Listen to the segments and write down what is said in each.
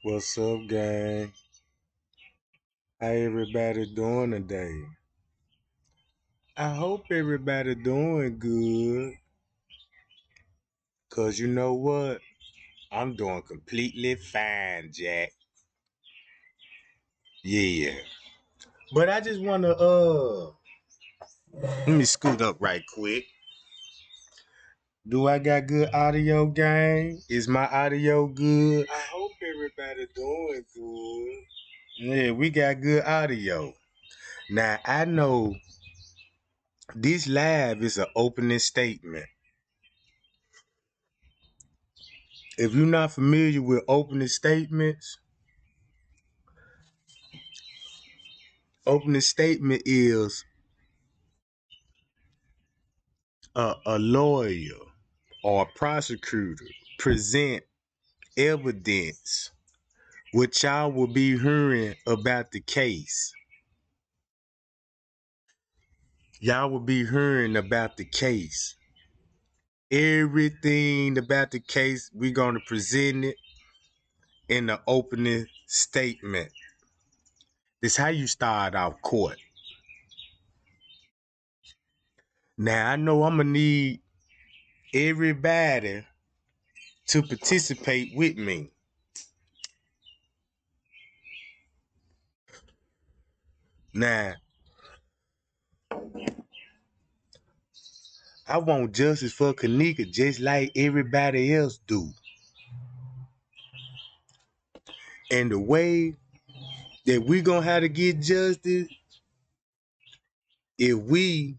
What's up, gang? How everybody doing today? I hope everybody doing good. Cause you know what? I'm doing completely fine, Jack. Yeah. But I just wanna let me scoot up right quick. Do I got good audio, gang? Is my audio good? I hope everybody doing good. Yeah, we got good audio. Now I know this live is an opening statement. If you're not familiar with opening statement is a lawyer or a prosecutor present evidence which y'all will be hearing about the case. Y'all will be hearing about the case. Everything about the case, we're going to present it in the opening statement. This is how you start off court. Now, I know I'm going to need everybody to participate with me. Now, I want justice for Kanika just like everybody else do. And the way that we gonna have to get justice, if we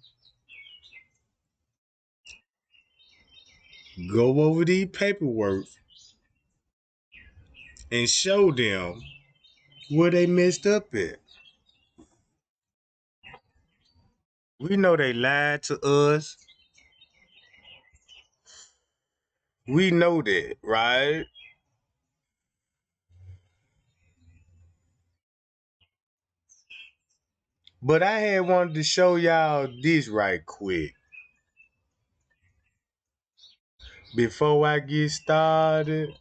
go over these paperwork and show them where they messed up at. We know they lied to us. We know that, right? But I had wanted to show y'all this right quick. Before I get started,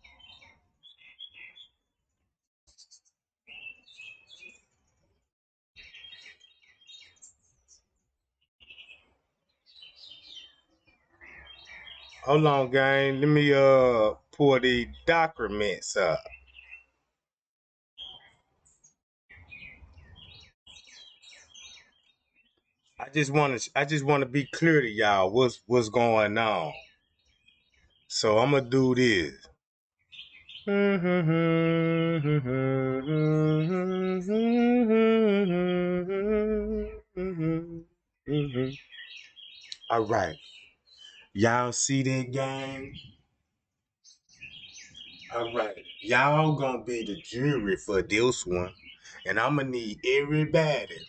hold on, gang. Let me pull the documents up. I just want to be clear to y'all what's going on. So I'm gonna do this. All right, y'all see that, gang? All right, y'all gonna be the jury for this one, and I'm gonna need everybody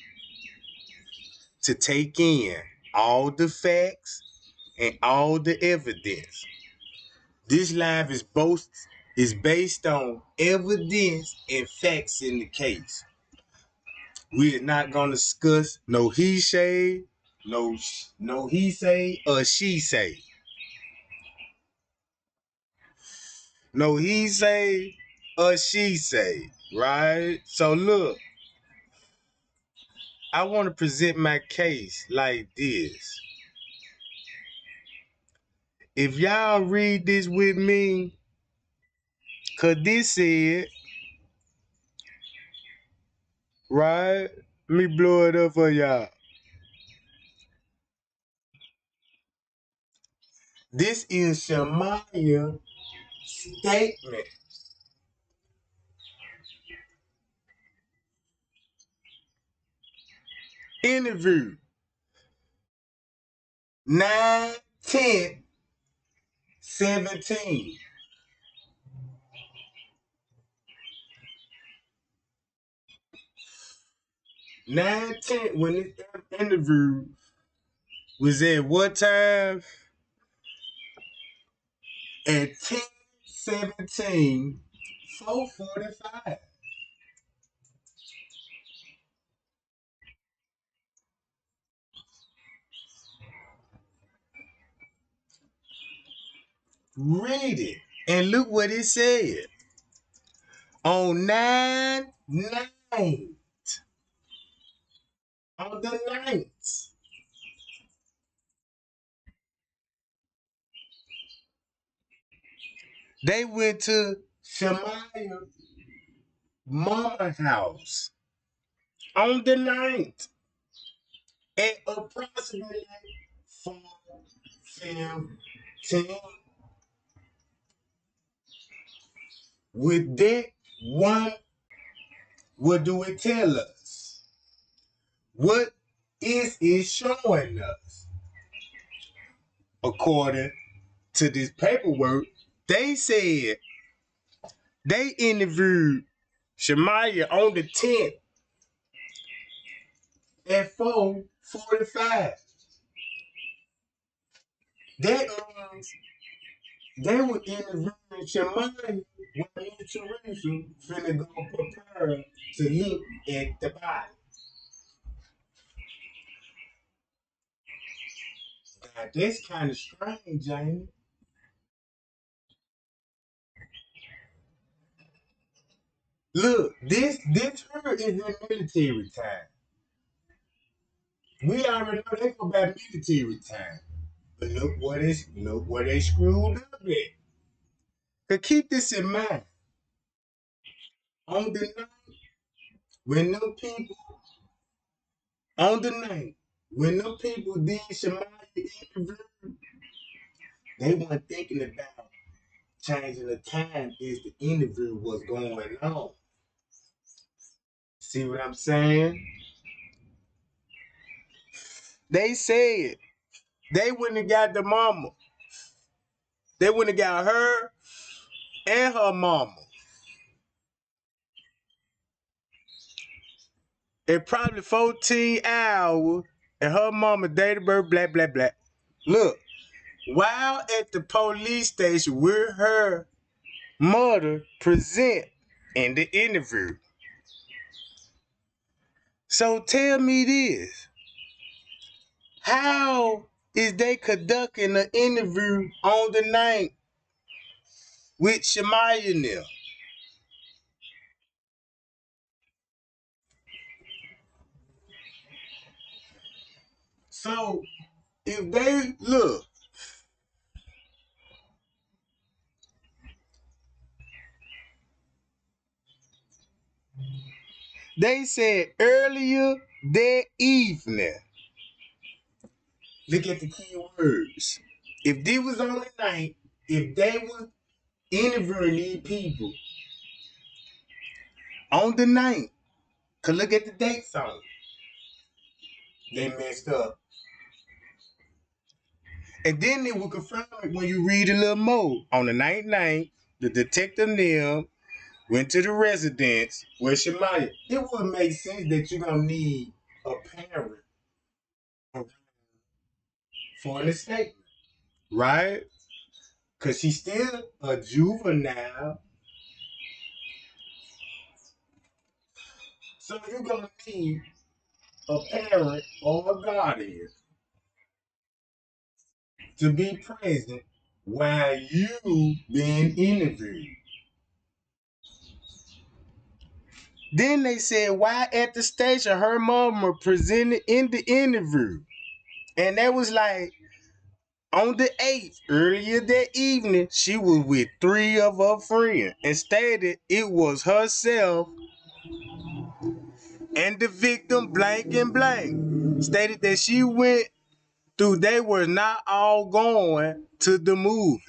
to take in all the facts and all the evidence. This live is based on evidence and facts in the case. We are not gonna discuss no he say, no he say or she say. No he say or she say, right? So look, I want to present my case like this. If y'all read this with me, cause this said, right? Let me blow it up for y'all. This is Shamaya's statement. Interview 9/10/17. 9/10 when this interview was at what time? At 10/17, 4:45. Read it and look what it said. On 9/9, on the 9th, they went to Shemaya mama house on the 9th at approximately 4:15. With that one, what do it tell us? What is it showing us? According to this paperwork, they said they interviewed Shemaya on the 10th at 4:45. That means they were interviewing Shemaya when me and Teresa finna go prepare to look at the body. Now, that's kind of strange, ain't it? Look, this her is in military time. We already know they go back military time. But look where they screwed up at. But keep this in mind. On the night when them people on the night when them people did Shemaya interview, they weren't thinking about changing the time as the interview was going on. See what I'm saying? They said they wouldn't have got the mama. They wouldn't have got her and her mama. In probably 14 hours, and her mama date of birth, blah, blah, blah. Look, while at the police station with her mother present in the interview. So tell me this. How is they conducting an interview on the night with Shemaya and them? So if they look, they said earlier that evening. Look at the key words. If they was on the night, if they was interviewing these people on the night, cause look at the dates on it. They messed up. And then they will confirm it when you read a little more. On the night, the detective Neil went to the residence where Shemaya. It would make sense that you're gonna need a parent for an estate, right? Cause she's still a juvenile. So you're gonna need a parent or a guardian to be present while you being interviewed. Then they said, while at the station, her mama presented in the interview. And that was like on the 8th, earlier that evening, she was with 3 of her friends and stated it was herself and the victim blank and blank. Stated that she went through, they were not all going to the movies.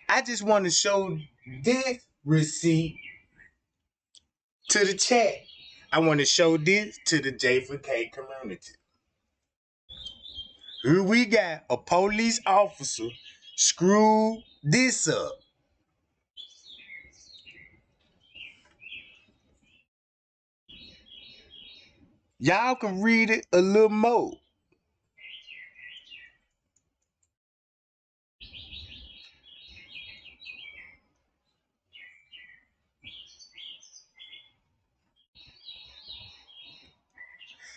I just want to show this receipt to the chat. I want to show this to the J4K community. Here we got a police officer screw this up. Y'all can read it a little more.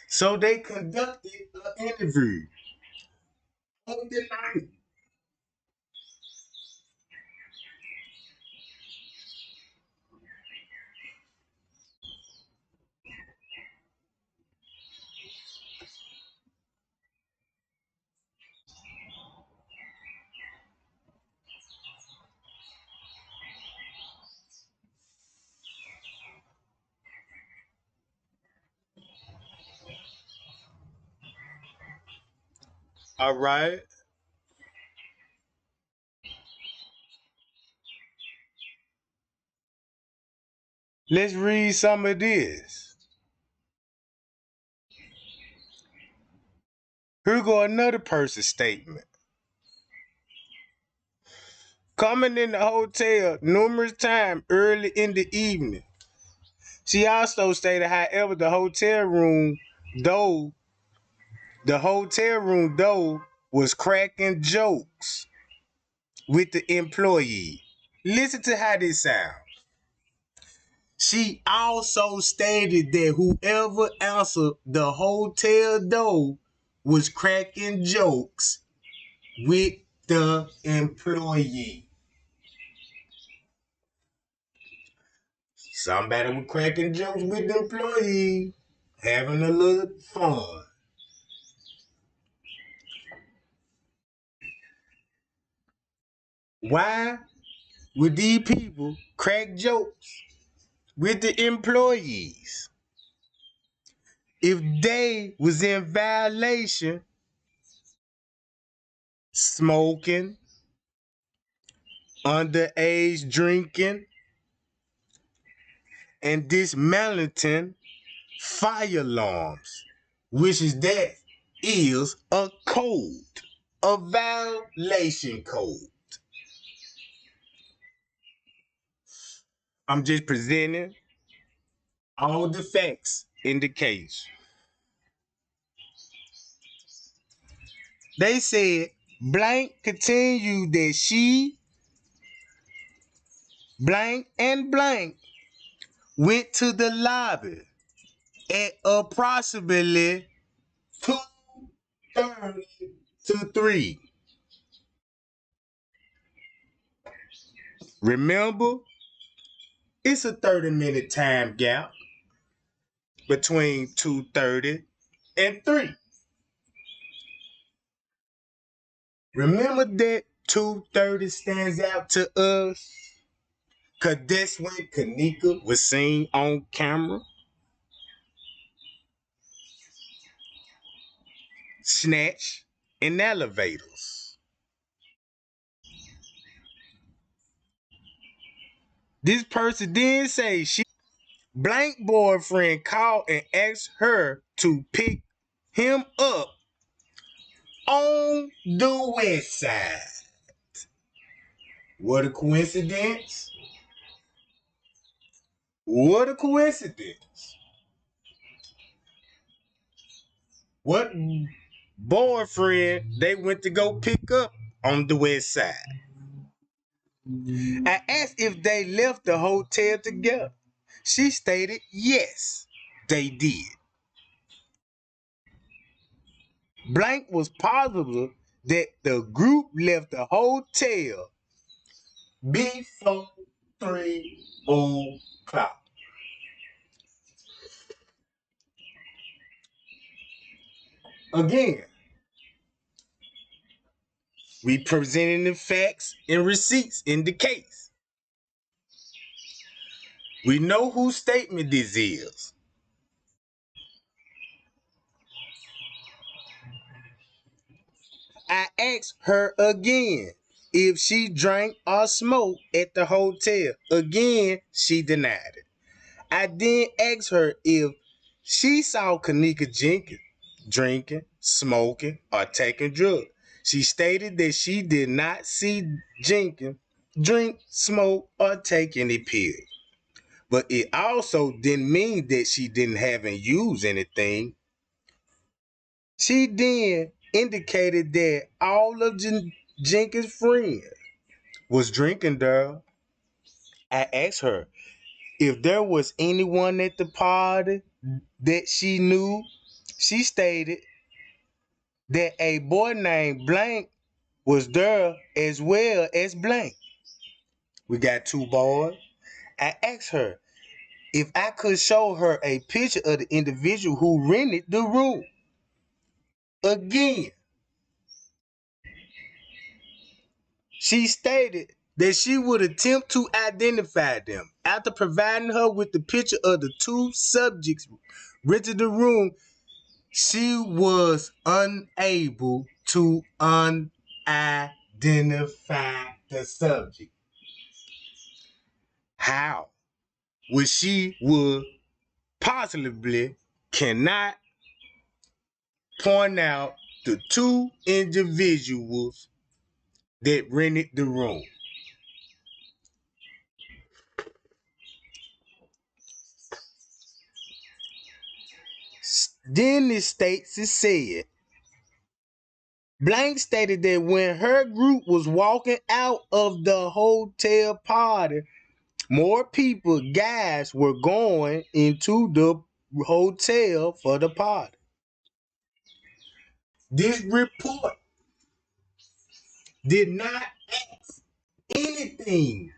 So they conducted an interview on the night. All right. Let's read some of this. Here go another person's statement. Coming in the hotel numerous times early in the evening. She also stated, however, though the hotel room though was cracking jokes with the employee. Listen to how this sounds. She also stated that whoever answered the hotel door was cracking jokes with the employee. Somebody was cracking jokes with the employee, having a little fun. Why would these people crack jokes with the employees if they was in violation, smoking, underage drinking, and dismantling fire alarms, which is a code, a violation code. I'm just presenting all the facts in the case. They said blank continued that she blank and blank went to the lobby at approximately 2:30 to 3. Remember, it's a 30-minute time gap between 2:30 and 3. Remember that 2:30 stands out to us? Cause that's when Kanika was seen on camera snatch in elevators. This person did say she blank boyfriend called and asked her to pick him up on the west side. What a coincidence. What a coincidence. What boyfriend they went to go pick up on the west side? I asked if they left the hotel together. She stated yes, they did. Blank was positive that the group left the hotel before 3 o'clock. Again, we presenting the facts and receipts in the case. We know whose statement this is. I asked her again if she drank or smoked at the hotel. Again, she denied it. I then asked her if she saw Kanika Jenkins drinking, smoking, or taking drugs. She stated that she did not see Jenkins drink, smoke, or take any pills. But it also didn't mean that she didn't haven't used anything. She then indicated that all of Jenkins' friends was drinking there. I asked her if there was anyone at the party that she knew. She stated that a boy named Blank was there as well as Blank. We got 2 boys. I asked her if I could show her a picture of the individual who rented the room. Again, she stated that she would attempt to identify them. After providing her with the picture of the 2 subjects rented the room, she was unable to unidentify the subject. How? Which she would possibly cannot point out the two individuals that rented the room. Then it states it said, Blank stated that when her group was walking out of the hotel party, more people, guys, were going into the hotel for the party. This report did not ask anything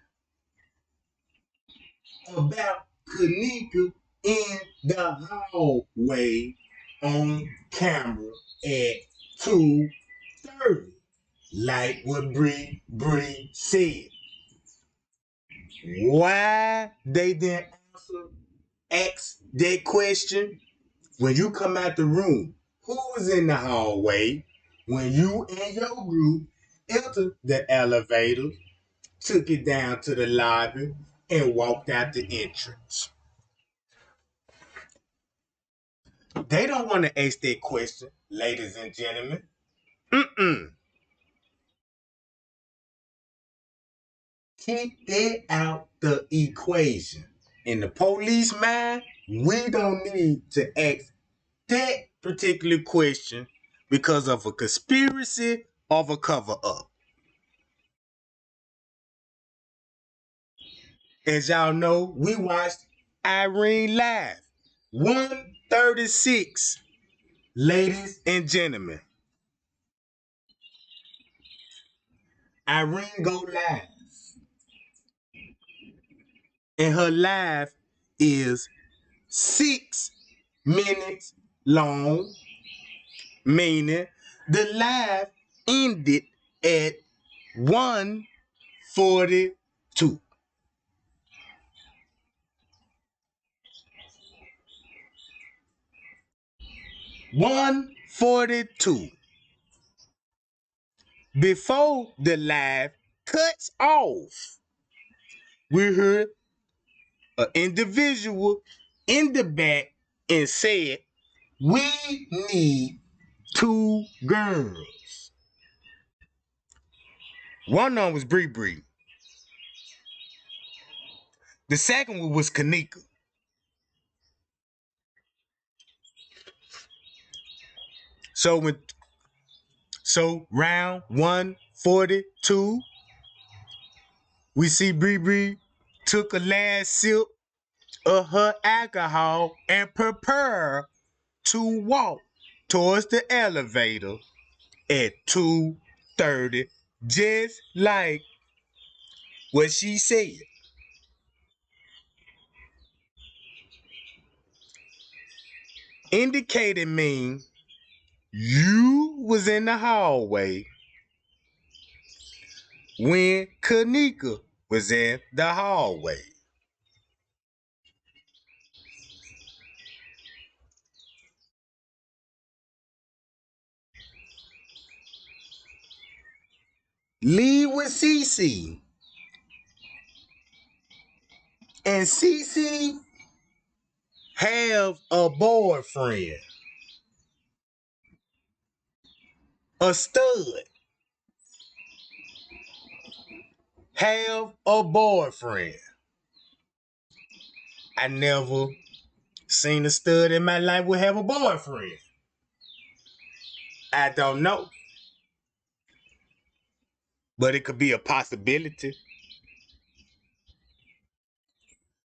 about Kanika in the hallway on camera at 2:30, like what Bree said. Why they didn't ask that question? When you come out the room, who was in the hallway when you and your group entered the elevator, took it down to the lobby, and walked out the entrance? They don't want to ask that question, ladies and gentlemen. Mm-mm. Keep that out the equation. In the police mind, we don't need to ask that particular question because of a conspiracy of a cover-up. As y'all know, we watched Irene live. 136, ladies and gentlemen. Irene go live. And her live is 6 minutes long, meaning the live ended at 1:42. 1:42. Before the live cuts off, we heard an individual in the back and said, "We need two girls." One of them was Bree Bree. The second one was Kanika. So round 1:42, we see Bree Bree took a last sip of her alcohol and prepare to walk towards the elevator at 2:30, just like what she said. Indicating mean you was in the hallway when Kanika was in the hallway. Leave with Cece. And Cece have a boyfriend, a stud, have a boyfriend. I never seen a stud in my life would have a boyfriend. I don't know. But it could be a possibility.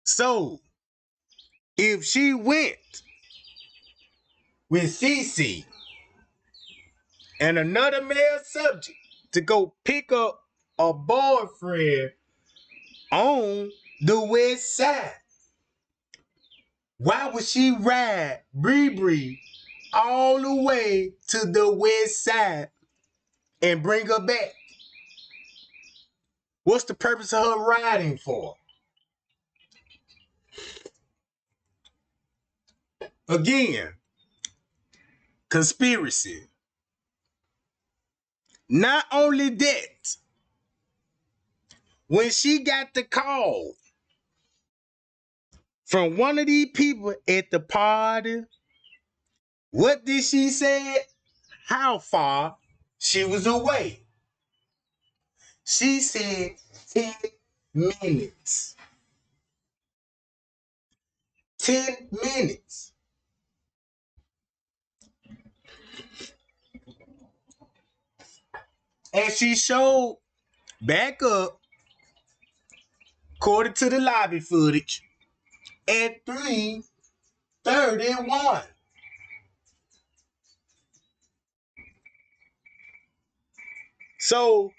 So, if she went with Cece and another male subject to go pick up a boyfriend on the west side, why would she ride Bree Bree all the way to the west side and bring her back? What's the purpose of her riding for? Again, conspiracy. Not only that, when she got the call from one of these people at the party, what did she say? How far she was away? She said 10 minutes. 10 minutes. And she showed back up, according to the lobby footage, at 3:31. So,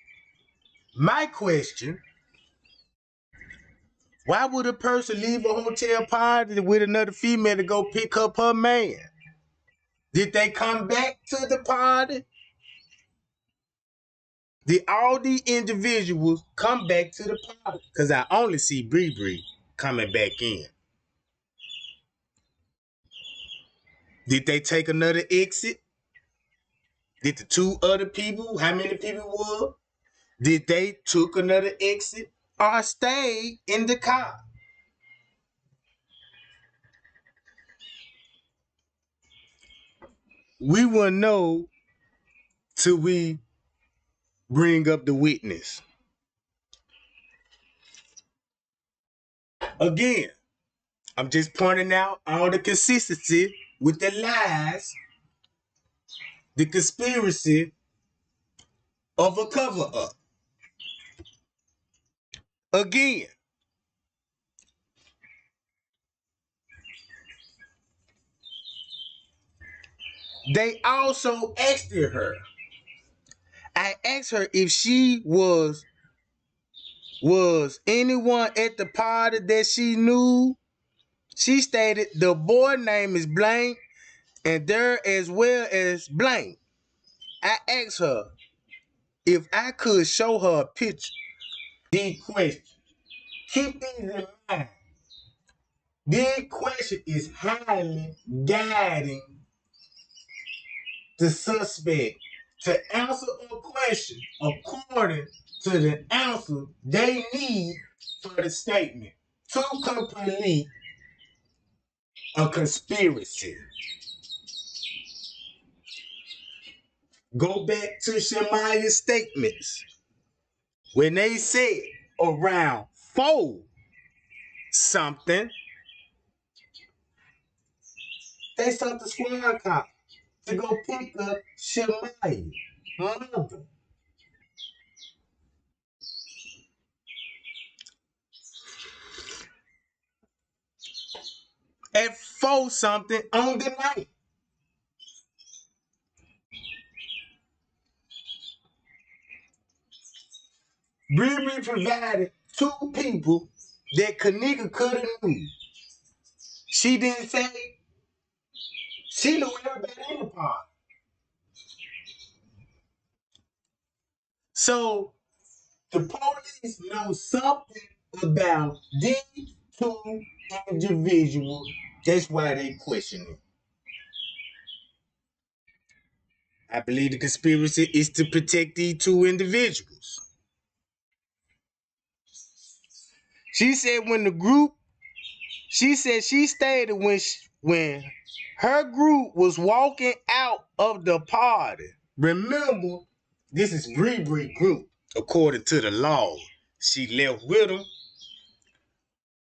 my question, why would a person leave a hotel party with another female to go pick up her man? Did they come back to the party? Did all the individuals come back to the party? Because I only see Bree Bree coming back in. Did they take another exit? Did the two other people, how many people were? Did they took another exit or stayed in the car? We will know till we bring up the witness. Again, I'm just pointing out all the consistency with the lies, the conspiracy of a cover up. Again, they also asked her. I asked her if she was anyone at the party that she knew. She stated the boy name is blank and there as well as blank. I asked her if I could show her a picture. These questions. Keep these in mind. This question is highly guiding the suspect to answer a question according to the answer they need for the statement to complete a conspiracy. Go back to Shemaya's statements when they said around 4 something, they sent the squad car to go pick up Shemaya. Mother. At 4 something on the night. Bree provided 2 people that Kanika could have knew. She didn't say she knew everybody in the party. So the police know something about these 2 individuals. That's why they question it. I believe the conspiracy is to protect these 2 individuals. She said when the group, she said she stated when her group was walking out of the party. Remember, this is Bree group. According to the law, she left with them.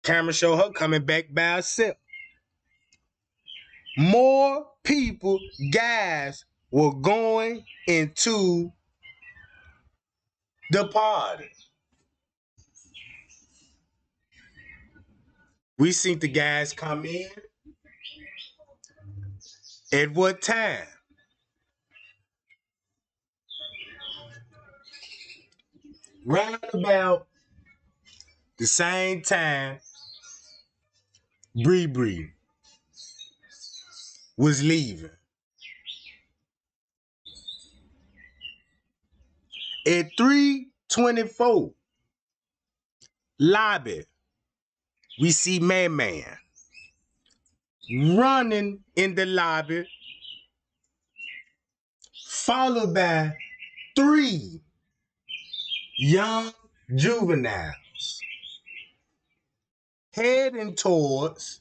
Camera show her coming back by herself. More people, guys, were going into the party. We seen the guys come in. At what time? Round about the same time Bree was leaving. At 3:24, lobby, we see Man running in the lobby, followed by 3 young juveniles heading towards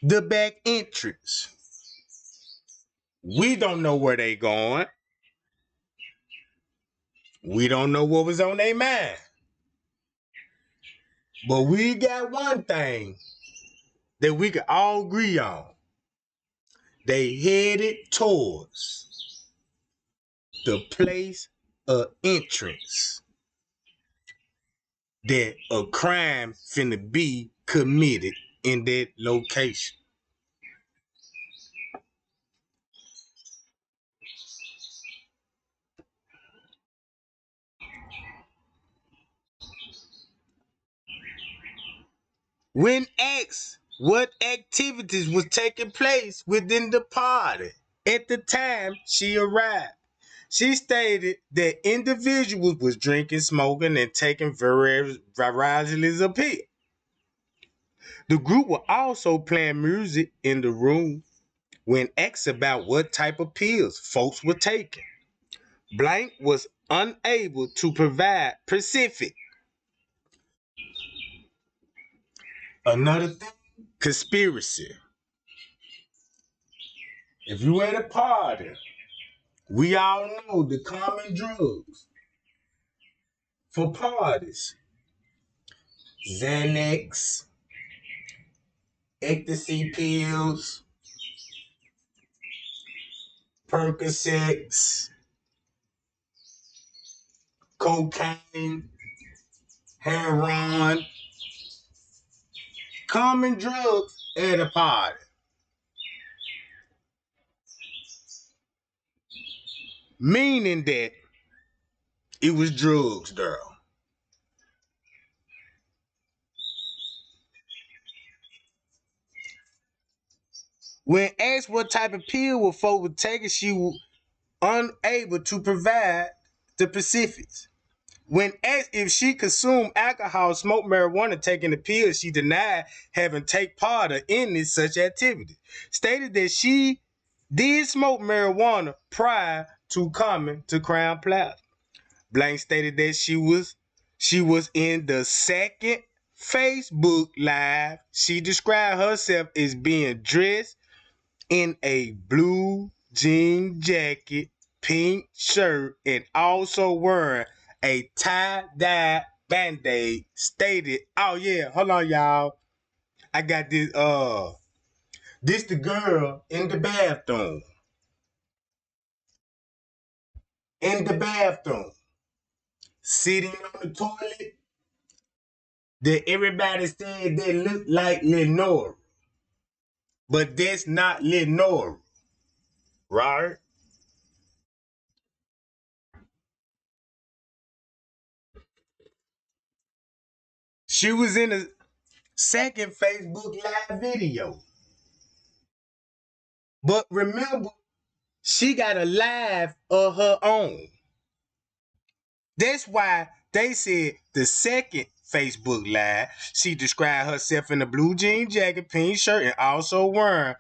the back entrance. We don't know where they going. We don't know what was on their mind. But we got one thing that we can all agree on. They headed towards the place of entrance that a crime finna be committed in that location. When asked what activities was taking place within the party at the time she arrived, she stated that individuals was drinking, smoking, and taking various varieties of pills. The group were also playing music in the room. When asked about what type of pills folks were taking, Blank was unable to provide specific. Another thing, conspiracy. If you at a party, we all know the common drugs for parties: Xanax, ecstasy pills, Percocets, cocaine, heroin, common drugs at a party. Meaning that it was drugs, girl. When asked what type of pill were folk were taking, she was unable to provide the specifics. When asked if she consumed alcohol, smoked marijuana, taking the pills, she denied having take part in any such activity. Stated that she did smoke marijuana prior to coming to Crown Plaza. Blank stated that she was in the second Facebook Live. She described herself as being dressed in a blue jean jacket, pink shirt, and also wearing a tie-dye band-aid. Stated, oh yeah, hold on, y'all. I got this, this the girl in the bathroom. In the bathroom. Sitting on the toilet that everybody said they looked like Lenora. But that's not Lenora, right? She was in a second Facebook Live video. But remember, she got a live of her own. That's why they said the second Facebook Live, she described herself in a blue jean jacket, pink shirt, and also wearing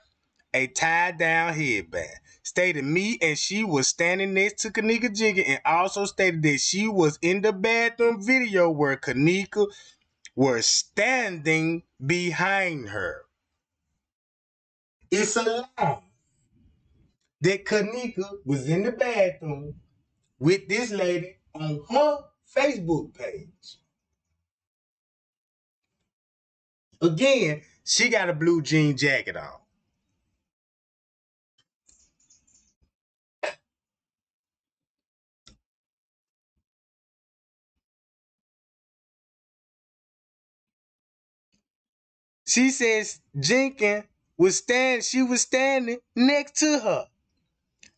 a tied-down headband. Stated me and she was standing next to Kanika Jenkins, and also stated that she was in the bathroom video where Kanika was standing behind her. It's a lie that Kanika was in the bathroom with this lady on her Facebook page. Again, she got a blue jean jacket on. She says she was standing next to her.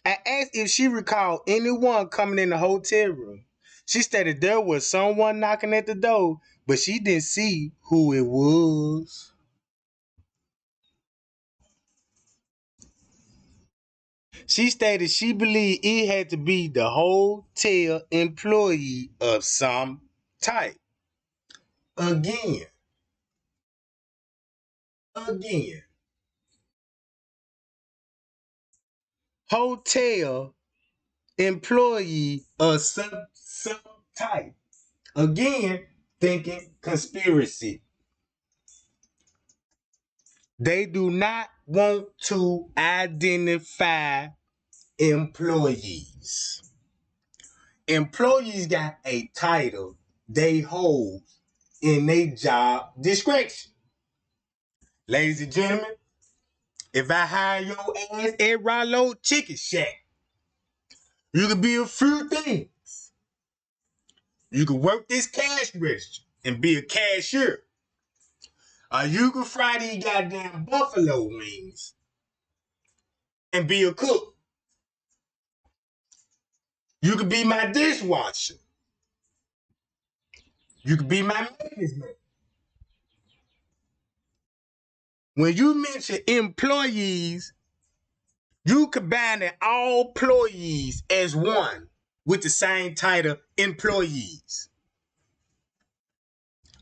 I asked if she recalled anyone coming in the hotel room. She stated there was someone knocking at the door, but she didn't see who it was. She stated she believed it had to be the hotel employee of some type. Again, again, hotel employee of some type. Again, thinking conspiracy. They do not want to identify employees. Employees got a title they hold in their job description. Ladies and gentlemen, if I hire your ass at Rollo Chicken Shack, you can be a few things. You can work this cash register and be a cashier. Or you can fry these goddamn buffalo wings and be a cook. You could be my dishwasher. You could be my maintenance man. When you mention employees, you combining all employees as one with the same title, employees.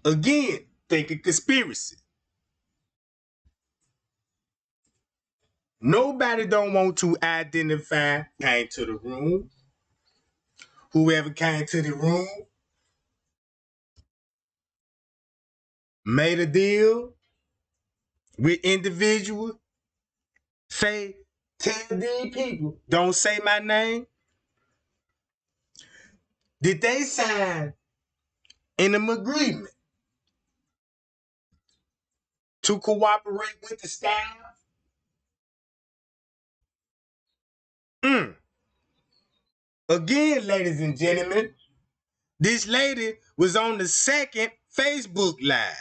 Again, thinking conspiracy. Nobody don't want to identify came to the room. Whoever came to the room made a deal with individuals. Say, tell these people, don't say my name. Did they sign an agreement to cooperate with the staff? Again, ladies and gentlemen, this lady was on the second Facebook Live.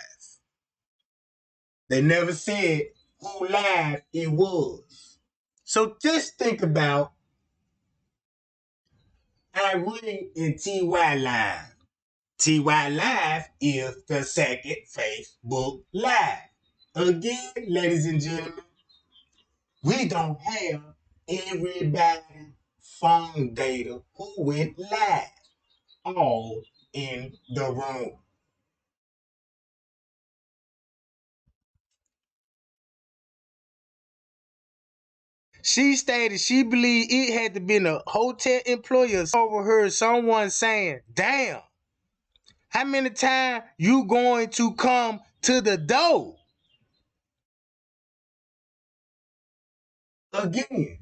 They never said who live it was. So just think about Irene and TY Live. TY Live is the second Facebook Live. Again, ladies and gentlemen, we don't have everybody phone data who went live all in the room. She stated she believed it had to been a hotel employee overheard someone saying, damn, how many times you going to come to the door? Again,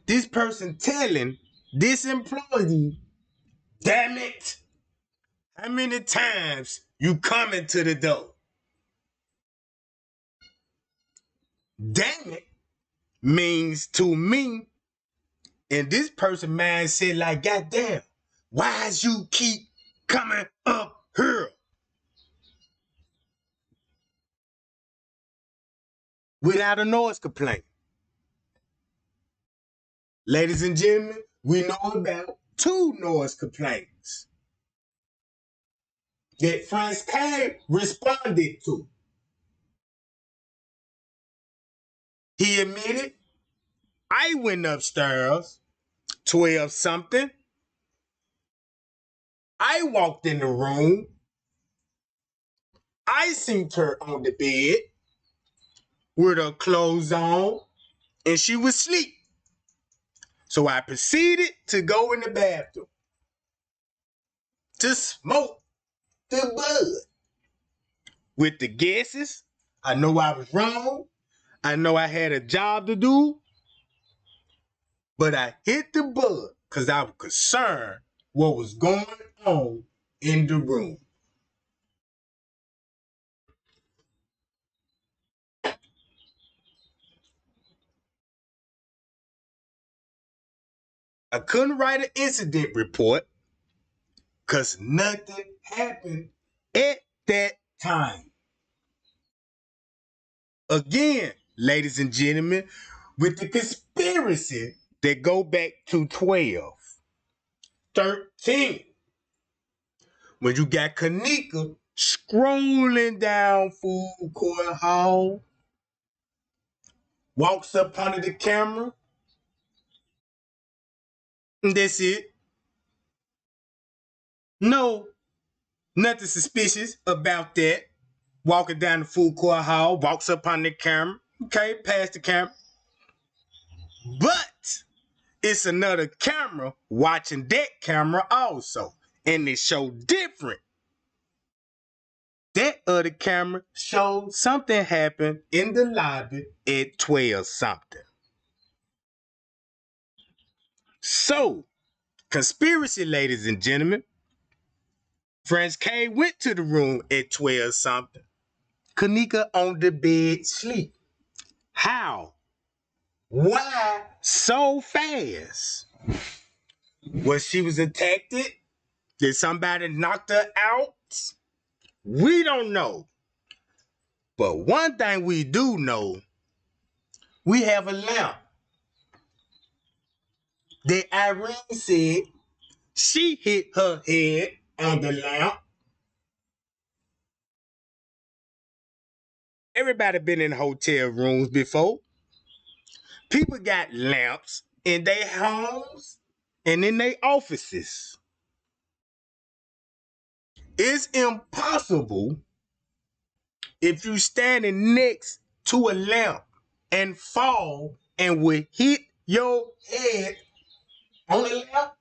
this person telling this employee, damn it, how many times you coming to the door? Damn it means to me, and this person mindset like, goddamn, why's you keep coming up here? Without a noise complaint. Ladies and gentlemen, we know about two noise complaints that Franz K responded to. He admitted, I went upstairs, 12 something. I walked in the room. I seen her on the bed with her clothes on, and she was asleep. So I proceeded to go in the bathroom to smoke the bud. With the guesses, I know I was wrong. I know I had a job to do, but I hit the bud because I was concerned what was going on in the room. I couldn't write an incident report because nothing happened at that time. Again, ladies and gentlemen, with the conspiracy that go back to 12, 13, when you got Kanika scrolling down food court hall, walks up under the camera, and that's it. No, nothing suspicious about that. Walking down the food court hall, walks up on the camera. Okay, past the camera. But It's another camera watching that camera also. And it showed different. That other camera showed something happened in the lobby at 12 something. So, conspiracy, ladies and gentlemen, French K went to the room at 12 something. Kanika on the bed sleep. How? Why so fast? Was she was attacked? Did somebody knock her out? We don't know. But one thing we do know, we have a lamp that Irene said she hit her head on the lamp. Everybody been in hotel rooms before. People got lamps in their homes and in their offices. It's impossible if you standing next to a lamp and fall and would hit your head on the lamp.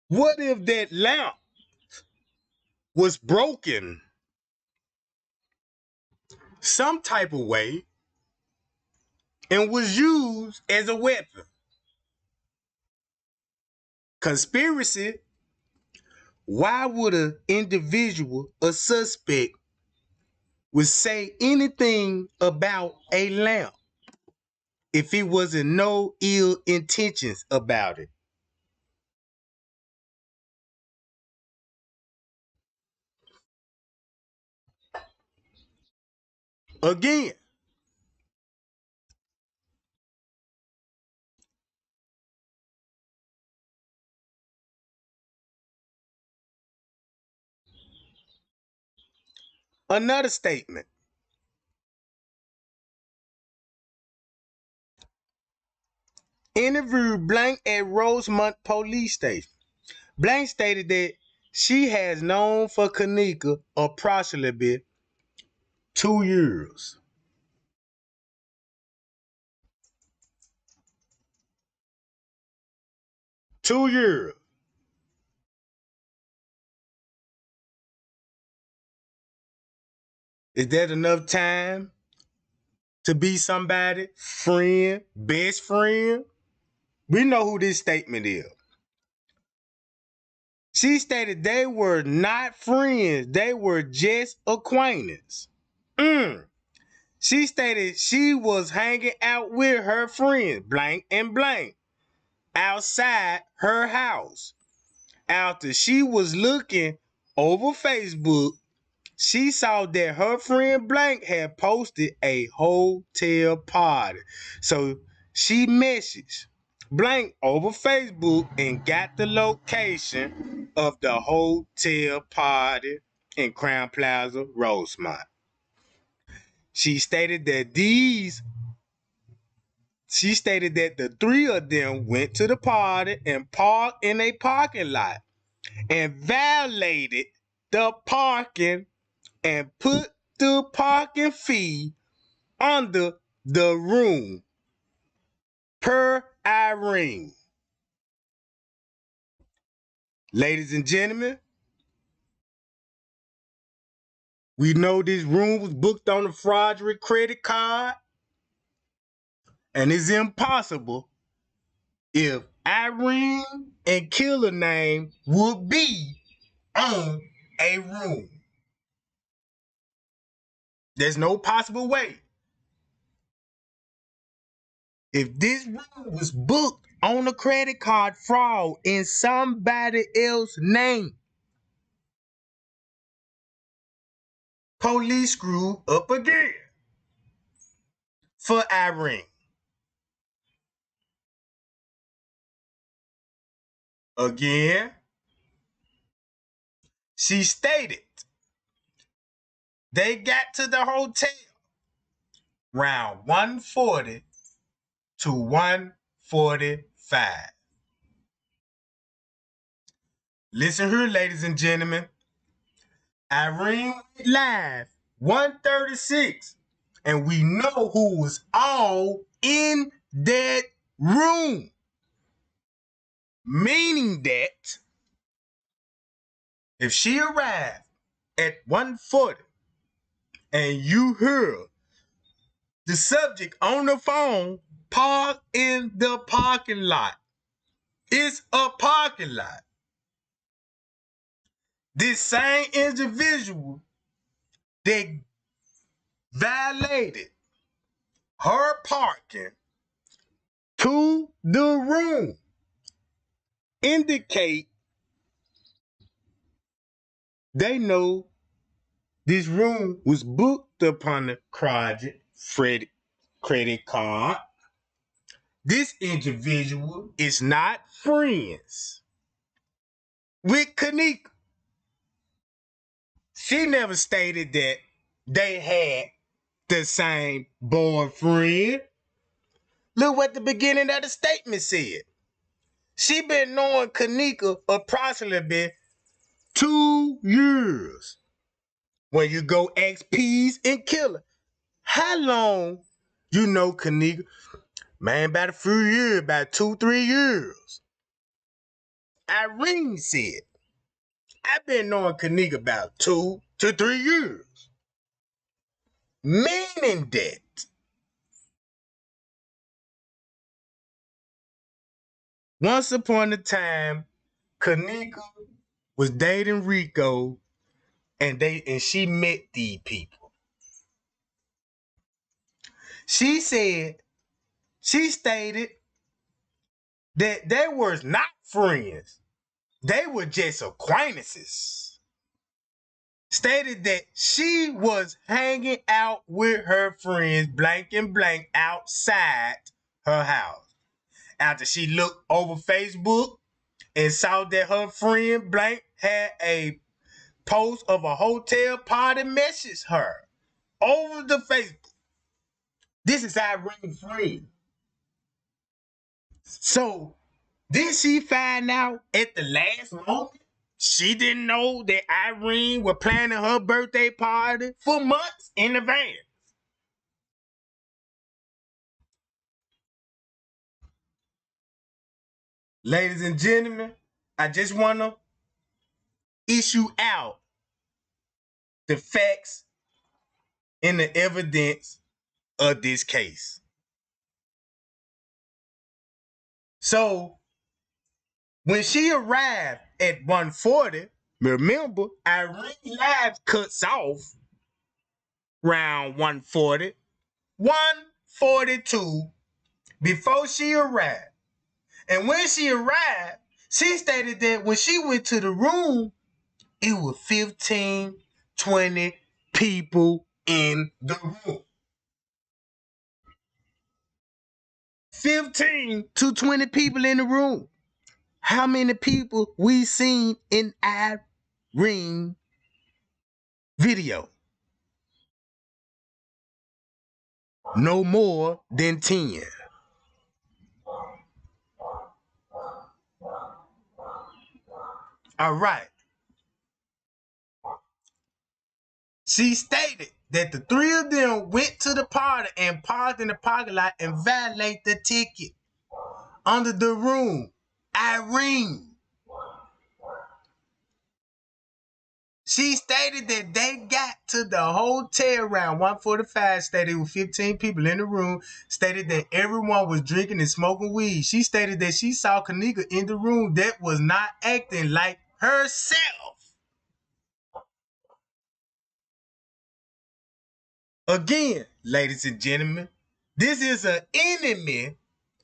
What if that lamp was broken some type of way and was used as a weapon? Conspiracy. Why would an individual, a suspect, would say anything about a lamp if it wasn't no ill intentions about it? Again, another statement. Interviewed blank at Rosemont Police Station. Blank stated that she has known for Kanika approximately 2 years. 2 years. Is that enough time to be somebody, friend, best friend? We know who this statement is. She stated they were not friends, they were just acquaintances. She stated she was hanging out with her friends, blank and blank, outside her house. After she was looking over Facebook, she saw that her friend blank had posted a hotel party. So she messaged blank over Facebook and got the location of the hotel party in Crown Plaza, Rosemont. She stated that the three of them went to the party and parked in a parking lot and violated the parking and put the parking fee under the room per Irene. Ladies and gentlemen, we know this room was booked on a fraudulent credit card, and it's impossible if Irene and killer name would be on a room. There's no possible way. If this room was booked on a credit card fraud in somebody else's name, police screw up again for Irene. Again, she stated they got to the hotel around 1:40 to 1:45. Listen here, ladies and gentlemen. Irene went live 136, and we know who was all in that room. Meaning that if she arrived at 140 and you heard the subject on the phone, park in the parking lot. It's a parking lot. This same individual that violated her parking to the room indicate they know this room was booked upon the credit card. This individual is not friends with Kanika. She never stated that they had the same boyfriend. Look what the beginning of the statement said. She been knowing Kanika approximately 2 years. When you go ask Peas and Killer, how long you know Kanika? Man, about a few years, about 2-3 years. Irene said, I've been knowing Kanika about 2 to 3 years. Meaning that once upon a time, Kanika was dating Rico and she met these people. She stated that they were not friends. They were just acquaintances. Stated that she was hanging out with her friends blank and blank outside her house. After she looked over Facebook and saw that her friend blank had a post of a hotel party, messaged her over the Facebook. This is Irene's friend. So did she find out at the last moment? She didn't know that Irene was planning her birthday party for months in advance. Ladies and gentlemen, I just want to issue out the facts and the evidence of this case. So when she arrived at 140, remember, Irene live cuts off around 140, 142 before she arrived. And when she arrived, she stated that when she went to the room, it was 15, 20 people in the room. 15 to 20 people in the room. How many people we seen in Irene video? No more than 10. All right. She stated that the three of them went to the party and parked in the parking lot and violated the ticket under the room. Irene. She stated that they got to the hotel around 145, stated with 15 people in the room, stated that everyone was drinking and smoking weed. She stated that she saw Kanika in the room that was not acting like herself. Again, ladies and gentlemen, this is an enemy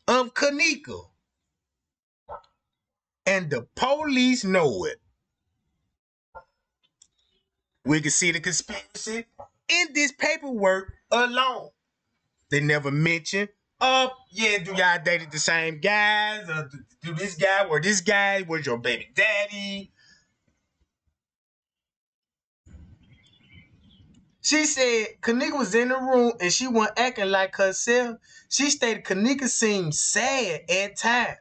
of Kanika. And the police know it. We can see the conspiracy in this paperwork alone. They never mention, yeah, do y'all dated the same guys? Or do this guy was your baby daddy? She said Kanika was in the room and she wasn't acting like herself. She stated Kanika seemed sad at times,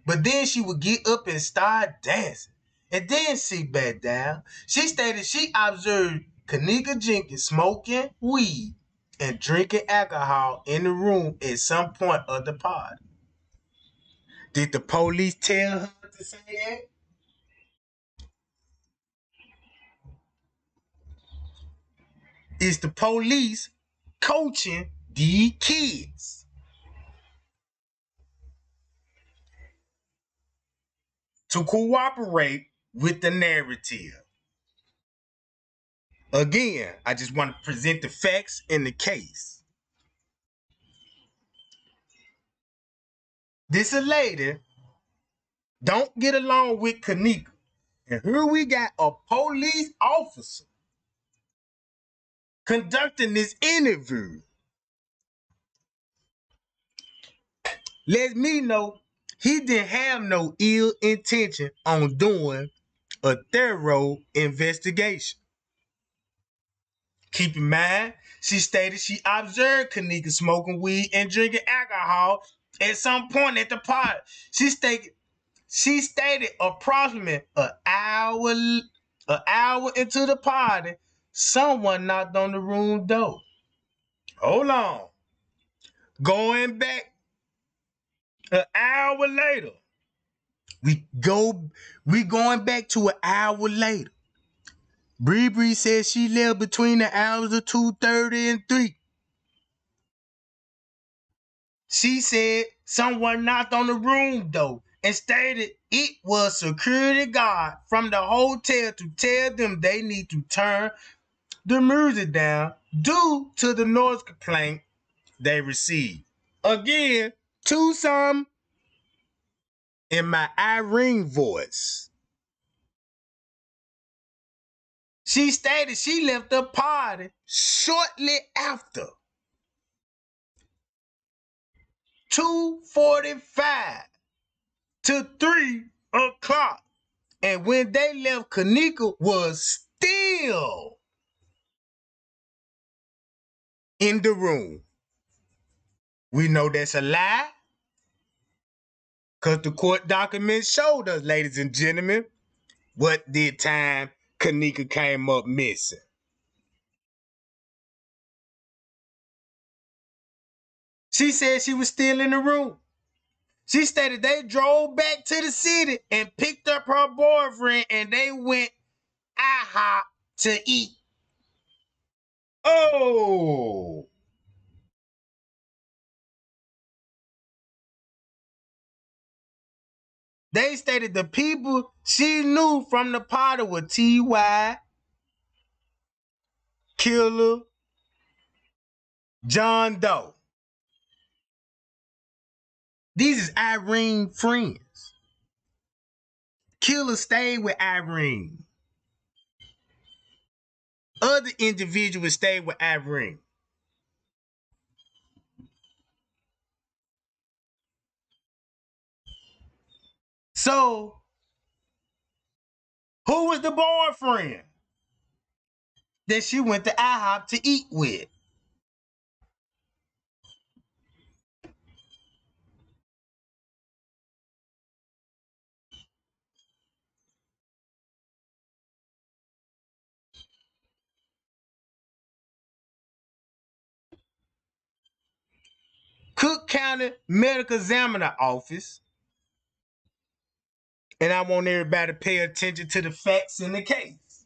but then she would get up and start dancing. and then sit back down. She stated she observed Kanika Jenkins smoking weed and drinking alcohol in the room at some point of the party. Did the police tell her to say that? Is the police coaching the kids to cooperate with the narrative? Again, I just want to present the facts in the case. This lady don't get along with Kanika. And here we got a police officer conducting this interview. Let me know he didn't have no ill intention on doing a thorough investigation. Keep in mind, she stated she observed Kanika smoking weed and drinking alcohol at some point at the party. She stated approximately an hour into the party, someone knocked on the room door. Hold on. Going back an hour later. We going back to an hour later. Bree Bree said she left between the hours of 2:30 and 3. She said someone knocked on the room door and stated it was security guard from the hotel to tell them they need to turn the music down due to the noise complaint they received. Again, to some in my Irene voice. She stated she left the party shortly after 2:45 to 3 o'clock. And when they left, Kanika was still in the room. We know that's a lie because the court documents showed us, ladies and gentlemen, what did time Kanika came up missing. She said she was still in the room. She stated they drove back to the city and picked up her boyfriend and they went IHOP to eat. Oh! They stated the people she knew from the party were T.Y., Killer, John Doe. These is Irene friends. Killer stayed with Irene. Other individuals stayed with Irene. So, who was the boyfriend that she went to IHOP to eat with? Cook County Medical Examiner Office. And I want everybody to pay attention to the facts in the case.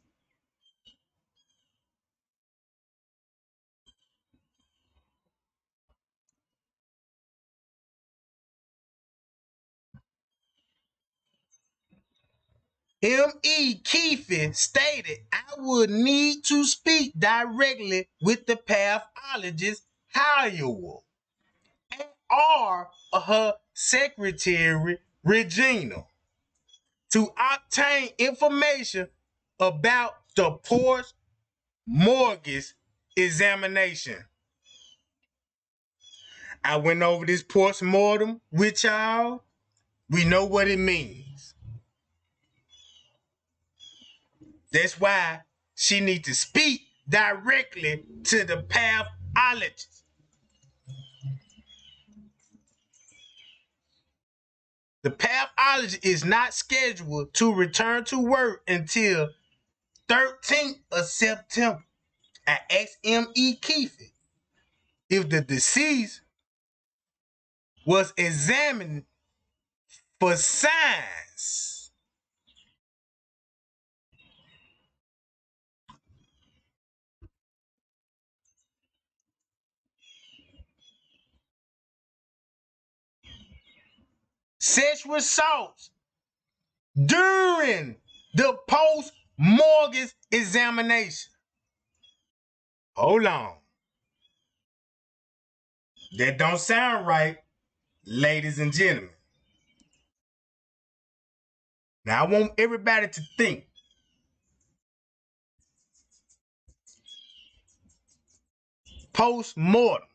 M.E. Keefe stated, I would need to speak directly with the pathologist Howell or her secretary Regina to obtain information about the post-mortgage examination. I went over this post-mortem with y'all. We know what it means. That's why she needs to speak directly to the pathologist. The pathologist is not scheduled to return to work until 13th of September. I asked M.E. Keefe if the deceased was examined for signs. Sexual assaults during the post-mortem examination. Hold on. That don't sound right, ladies and gentlemen. Now I want everybody to think. Post-mortem.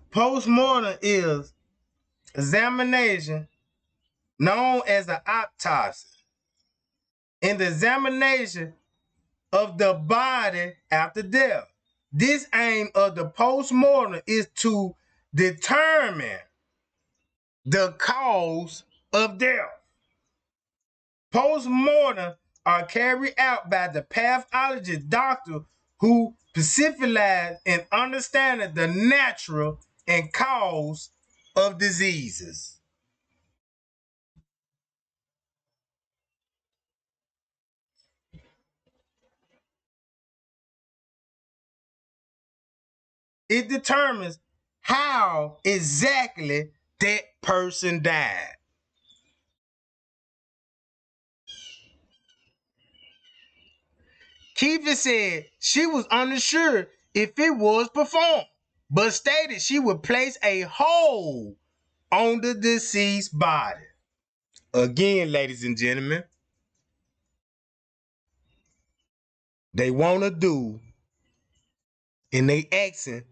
Post-mortem is examination known as an autopsy. In the examination of the body after death. This aim of the post-mortem is to determine the cause of death. Post-mortem are carried out by the pathologist doctor who specialize in understanding the natural and cause of diseases. It determines how exactly that person died. Kiva said she was unsure if it was performed, but stated she would place a hold on the deceased body. Again, ladies and gentlemen, they want to do and they asking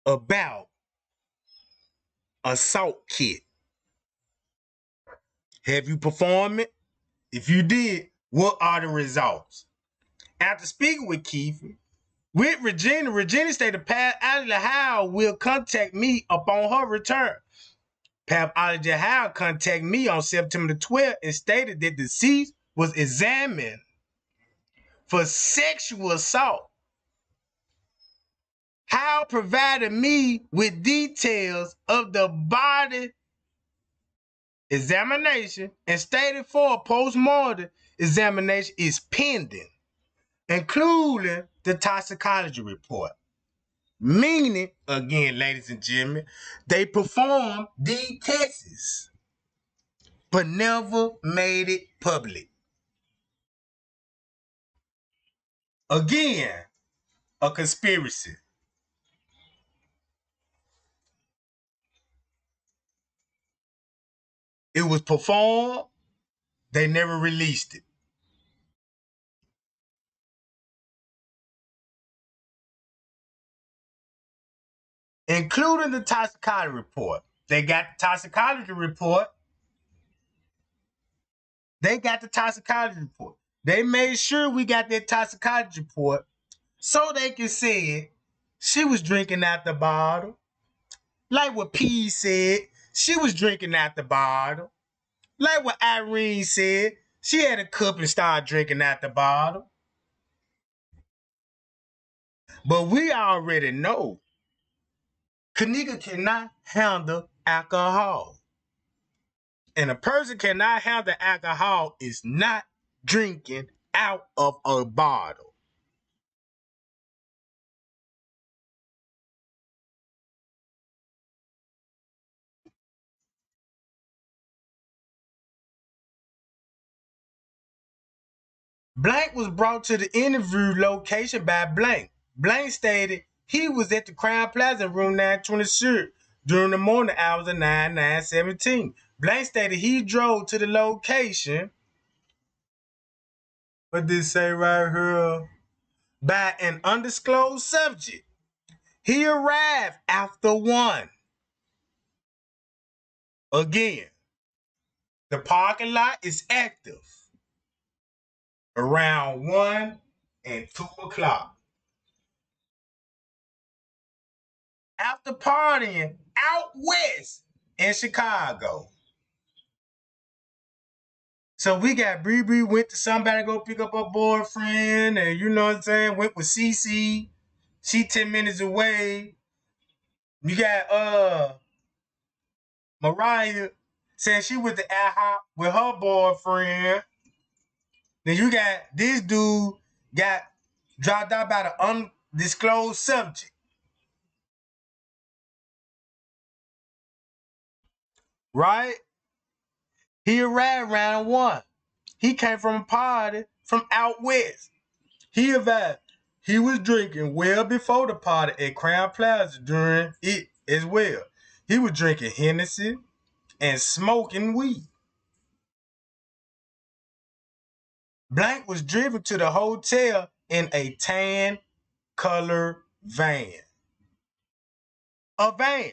about a salt kit. Have you performed it? If you did, what are the results? After speaking with Keith, with Regina stated Pat Adley Howe will contact me upon her return. Pathologist Howe contacted me on September the 12th and stated that the deceased was examined for sexual assault. Howe provided me with details of the body examination and stated for a post-mortem examination is pending, including the toxicology report. Meaning, again, ladies and gentlemen, they performed these tests, but never made it public. Again, a conspiracy. It was performed, they never released it, including the toxicology report. They got the toxicology report. They got the toxicology report. They made sure we got that toxicology report so they can say she was drinking out the bottle. Like what P said, she was drinking out the bottle. Like what Irene said, she had a cup and started drinking out the bottle. But we already know Kanika cannot handle alcohol. And a person cannot handle alcohol is not drinking out of a bottle. Blank was brought to the interview location by Blank. Blank stated he was at the Crown Plaza room 926 during the morning hours of 9/9/17. Blank stated he drove to the location. What did it say right here? By an undisclosed subject. He arrived after 1. Again, the parking lot is active around 1 and 2 o'clock. After partying out west in Chicago. So we got Bree went to somebody to go pick up her boyfriend, and you know what I'm saying, went with Cece. She 10 minutes away. You got Mariah saying she went to IHOP with her boyfriend. Then you got this dude got dropped out by the undisclosed subject. Right? He arrived around 1. He came from a party from out west. He arrived. He was drinking well before the party at Crown Plaza during it as well. He was drinking Hennessy and smoking weed. Blank was driven to the hotel in a tan color van. A van.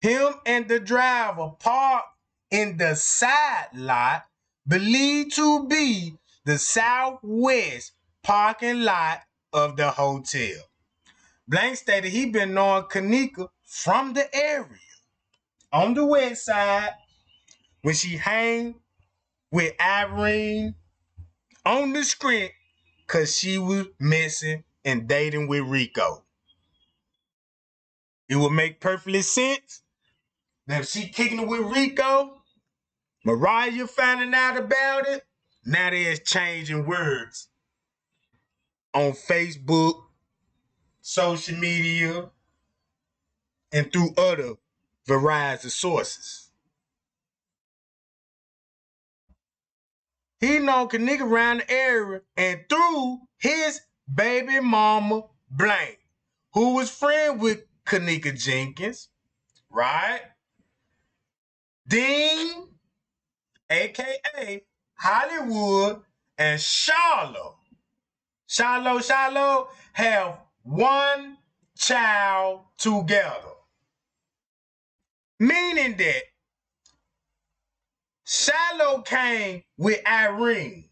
Him and the driver parked in the side lot believed to be the southwest parking lot of the hotel. Blank stated he been knowing Kanika from the area on the west side when she hang with Irene on the script because she was messing and dating with Rico. It would make perfectly sense that if she kicking it with Rico, Mariah finding out about it, now they're exchanging words on Facebook, social media, and through other variety of sources. He known Kanika around the area and through his baby mama Blank, who was friend with Kanika Jenkins, right? Dean, aka Hollywood, and Shiloh have one child together. Meaning that Shiloh came with Irene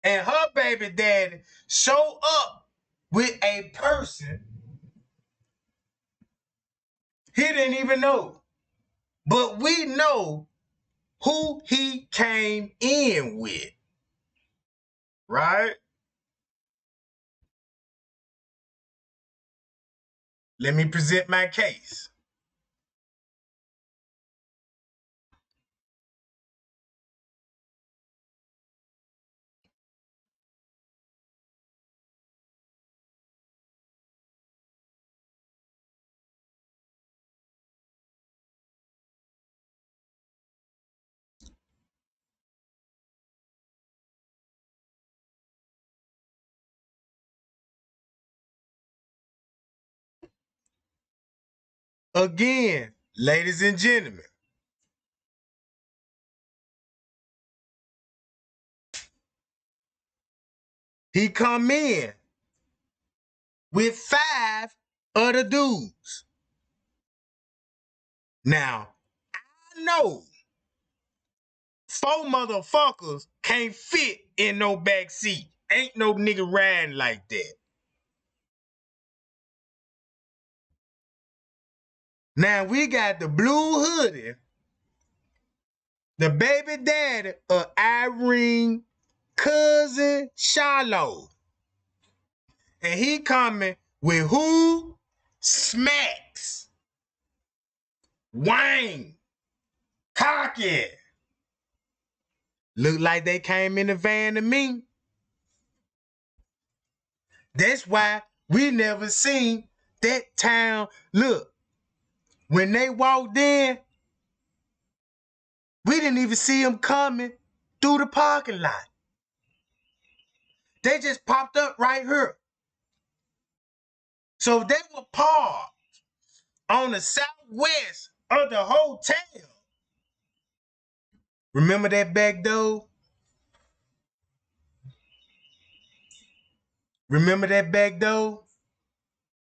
and her baby daddy showed up with a person he didn't even know. But we know who he came in with, right? Let me present my case. Again, ladies and gentlemen, he come in with 5 other dudes. Now, I know 4 motherfuckers can't fit in no back seat. Ain't no nigga riding like that. Now we got the blue hoodie, the baby daddy of Irene cousin Shiloh. And he coming with who? Smacks. Wayne. Cocky. Look like they came in the van to me. That's why we never seen that town. Look, when they walked in, we didn't even see them coming through the parking lot. They just popped up right here. So they were parked on the southwest of the hotel. Remember that back door? Remember that back door?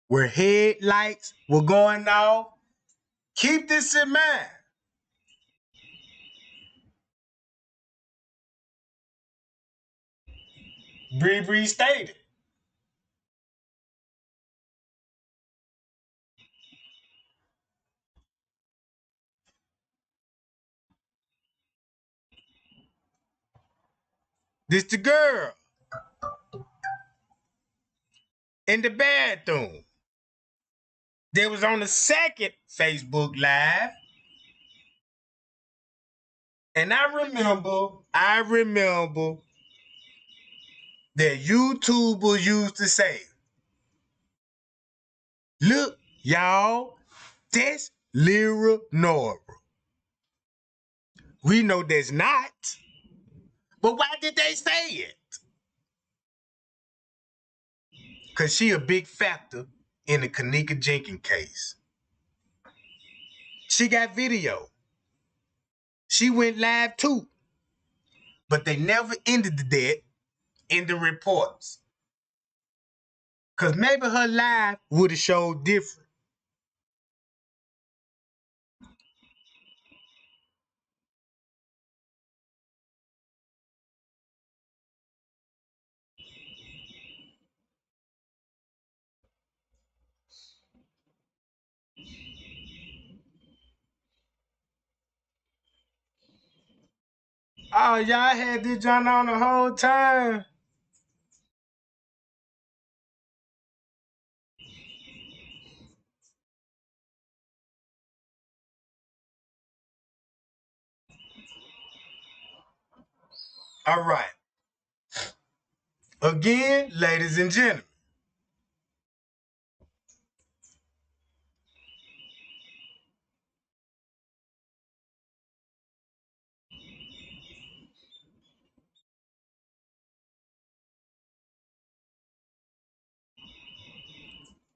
Where headlights were going off? Keep this in mind. Bree stated. This the girl in the bathroom. They was on the second Facebook Live. And I remember that YouTubers used to say, look, y'all, that's Lyra Nora. We know that's not. But why did they say it? Because she a big factor in the Kanika Jenkins case. She got video. She went live too. But they never ended that in the reports. Because maybe her live would have showed different. Oh, y'all had this John on the whole time. All right. Again, ladies and gentlemen,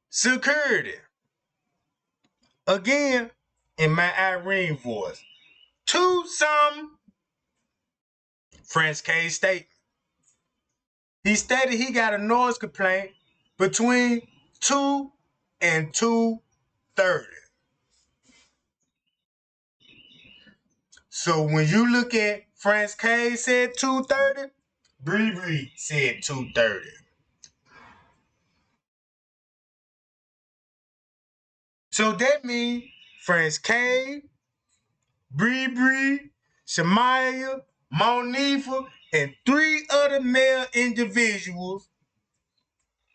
security. Again, in my Irene voice. To some French K statement. He stated he got a noise complaint between 2 and 2:30. So when you look at France K said 2:30, Bree said 2:30. So that means France K, Bree, Shamaya, Monifa, and 3 other male individuals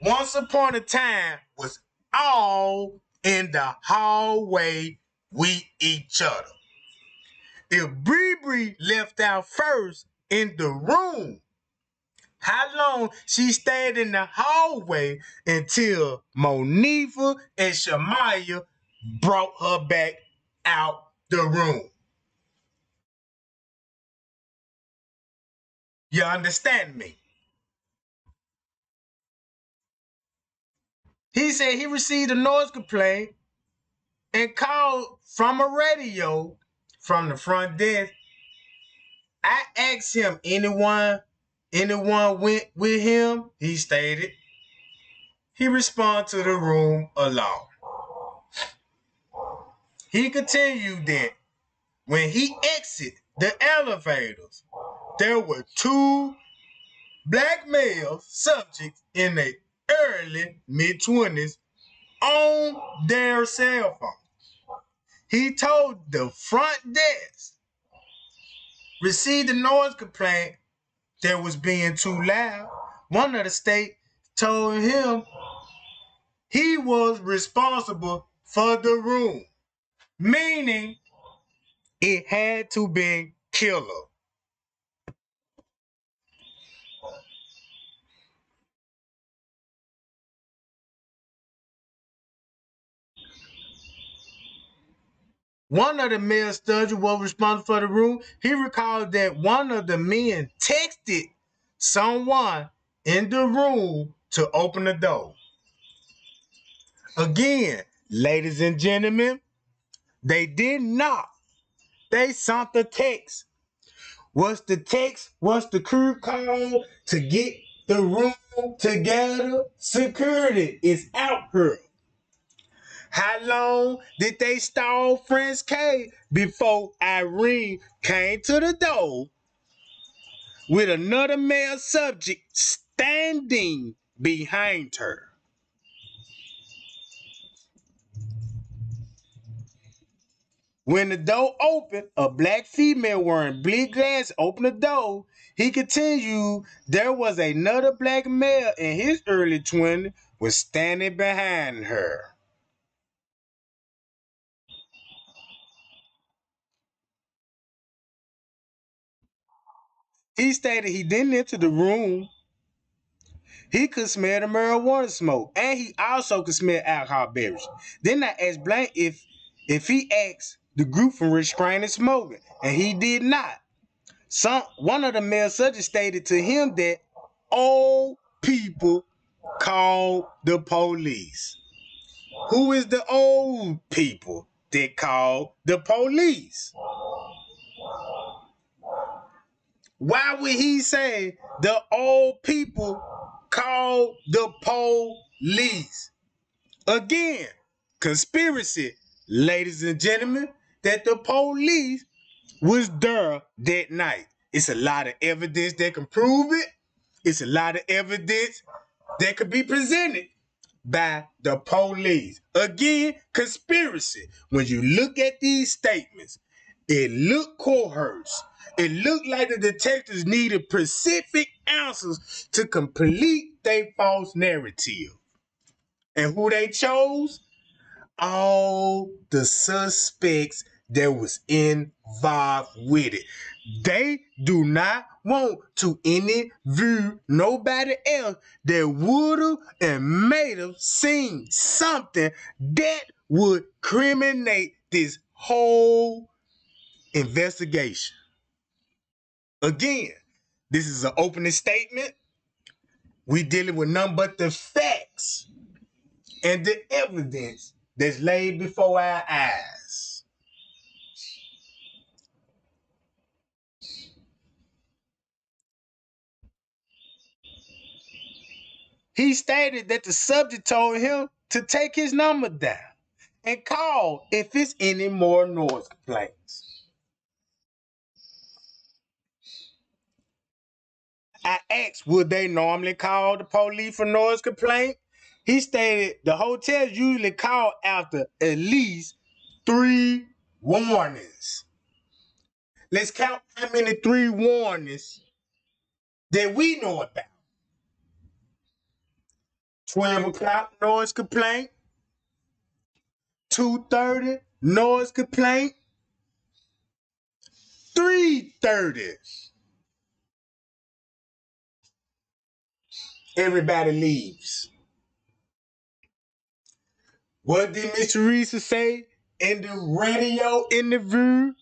once upon a time was all in the hallway with each other. If Bree left out first in the room, how long she stayed in the hallway until Monifa and Shamaya brought her back out the room? You understand me? He said he received a noise complaint and called from a radio from the front desk. I asked him, anyone went with him? He stated. He responded to the room alone. He continued that when he exited the elevators, there were 2 black male subjects in their early mid-20s on their cell phone. He told the front desk, received a noise complaint that was being too loud. One of the state told him he was responsible for the room, meaning it had to be killer. One of the male students was responsible for the room. He recalled that one of the men texted someone in the room to open the door. Again, ladies and gentlemen, they did not. They sent the text. What's the text? What's the crew call to get the room together? Security is out here. How long did they stall Prince K before Irene came to the door with another male subject standing behind her? When the door opened, a black female wearing bleak glass opened the door. He continued, there was another black male in his early 20s was standing behind her. He stated he didn't enter the room. He could smell the marijuana smoke, and he also could smell alcohol beverage. Then I asked Blank if he asked the group from restraining smoking, and he did not. One of the male subjects stated to him that old people call the police. Who is the old people that call the police? Why would he say the old people call the police? Again, conspiracy, ladies and gentlemen, that the police was there that night. It's a lot of evidence that can prove it. It's a lot of evidence that could be presented by the police. Again, conspiracy. When you look at these statements, it looked coerced. It looked like the detectives needed specific answers to complete their false narrative. And who they chose? All the suspects that was involved with it. They do not want to interview nobody else that would have and made have seen something that would criminate this whole investigation. Again, this is an opening statement. We dealing with none but the facts and the evidence that's laid before our eyes. He stated that the subject told him to take his number down and call if it's any more noise complaints. I asked, would they normally call the police for noise complaint? He stated the hotels usually call after at least 3 warnings. Let's count how many 3 warnings that we know about. 12 o'clock noise complaint, 2:30 noise complaint, 3:30. Everybody leaves. What did Miss Teresa say in the radio interview?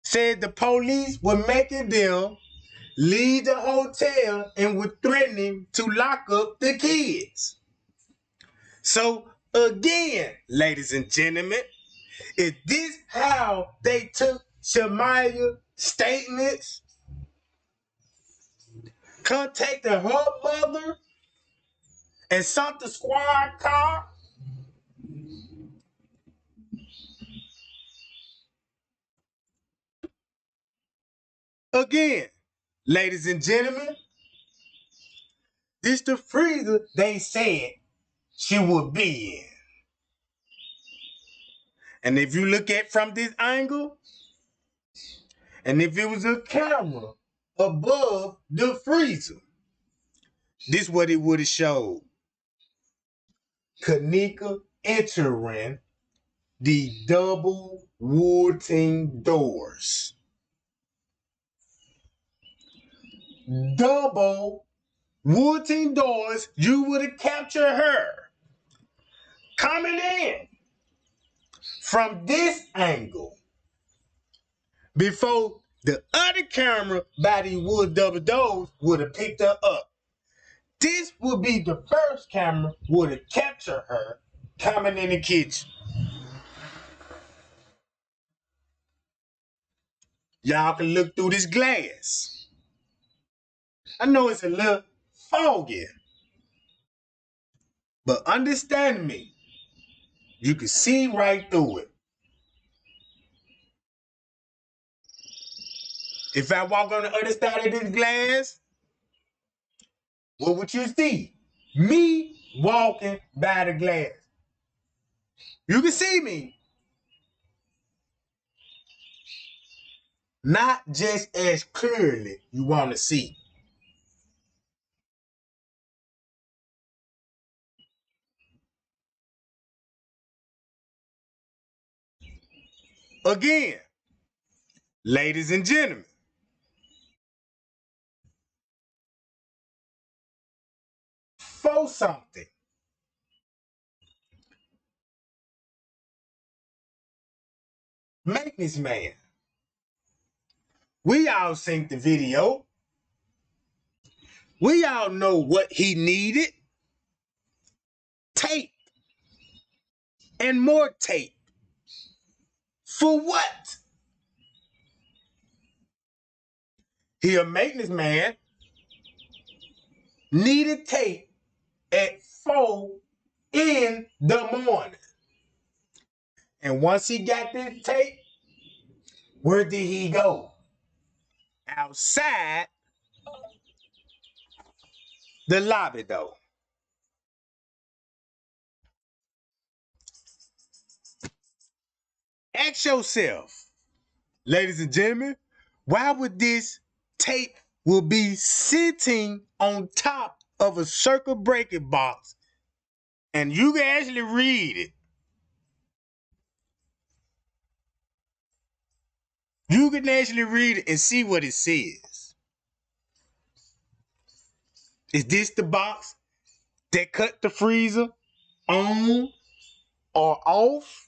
Said the police were making them leave the hotel and were threatening to lock up the kids. So again, ladies and gentlemen, is this how they took Shamaya's statements? Contacted her mother and sent the squad car? Again, ladies and gentlemen, this the freezer they said she would be in. And if you look at from this angle, and if it was a camera above the freezer, this what it would have showed. Kanika entering the double wooden doors. Double wooden doors, you would have captured her coming in from this angle before The other camera by the wood double doors would have picked her up. This would be the first camera would have captured her coming in the kitchen. Y'all can look through this glass. I know it's a little foggy, but understand me, you can see right through it. If I walk on the other side of this glass, what would you see? Me walking by the glass. You can see me. Not just as clearly you want to see. Again, ladies and gentlemen, for something. Maintenance man. We all seen the video. We all know what he needed. Tape and more tape. For what? He a maintenance man. Needed tape at 4 in the morning. And once he got this tape, where did he go? Outside the lobby though. Ask yourself, ladies and gentlemen, why would this tape will be sitting on top of a circuit breaker box and you can actually read it? You can actually read it and see what it says. Is this the box that cut the freezer on or off?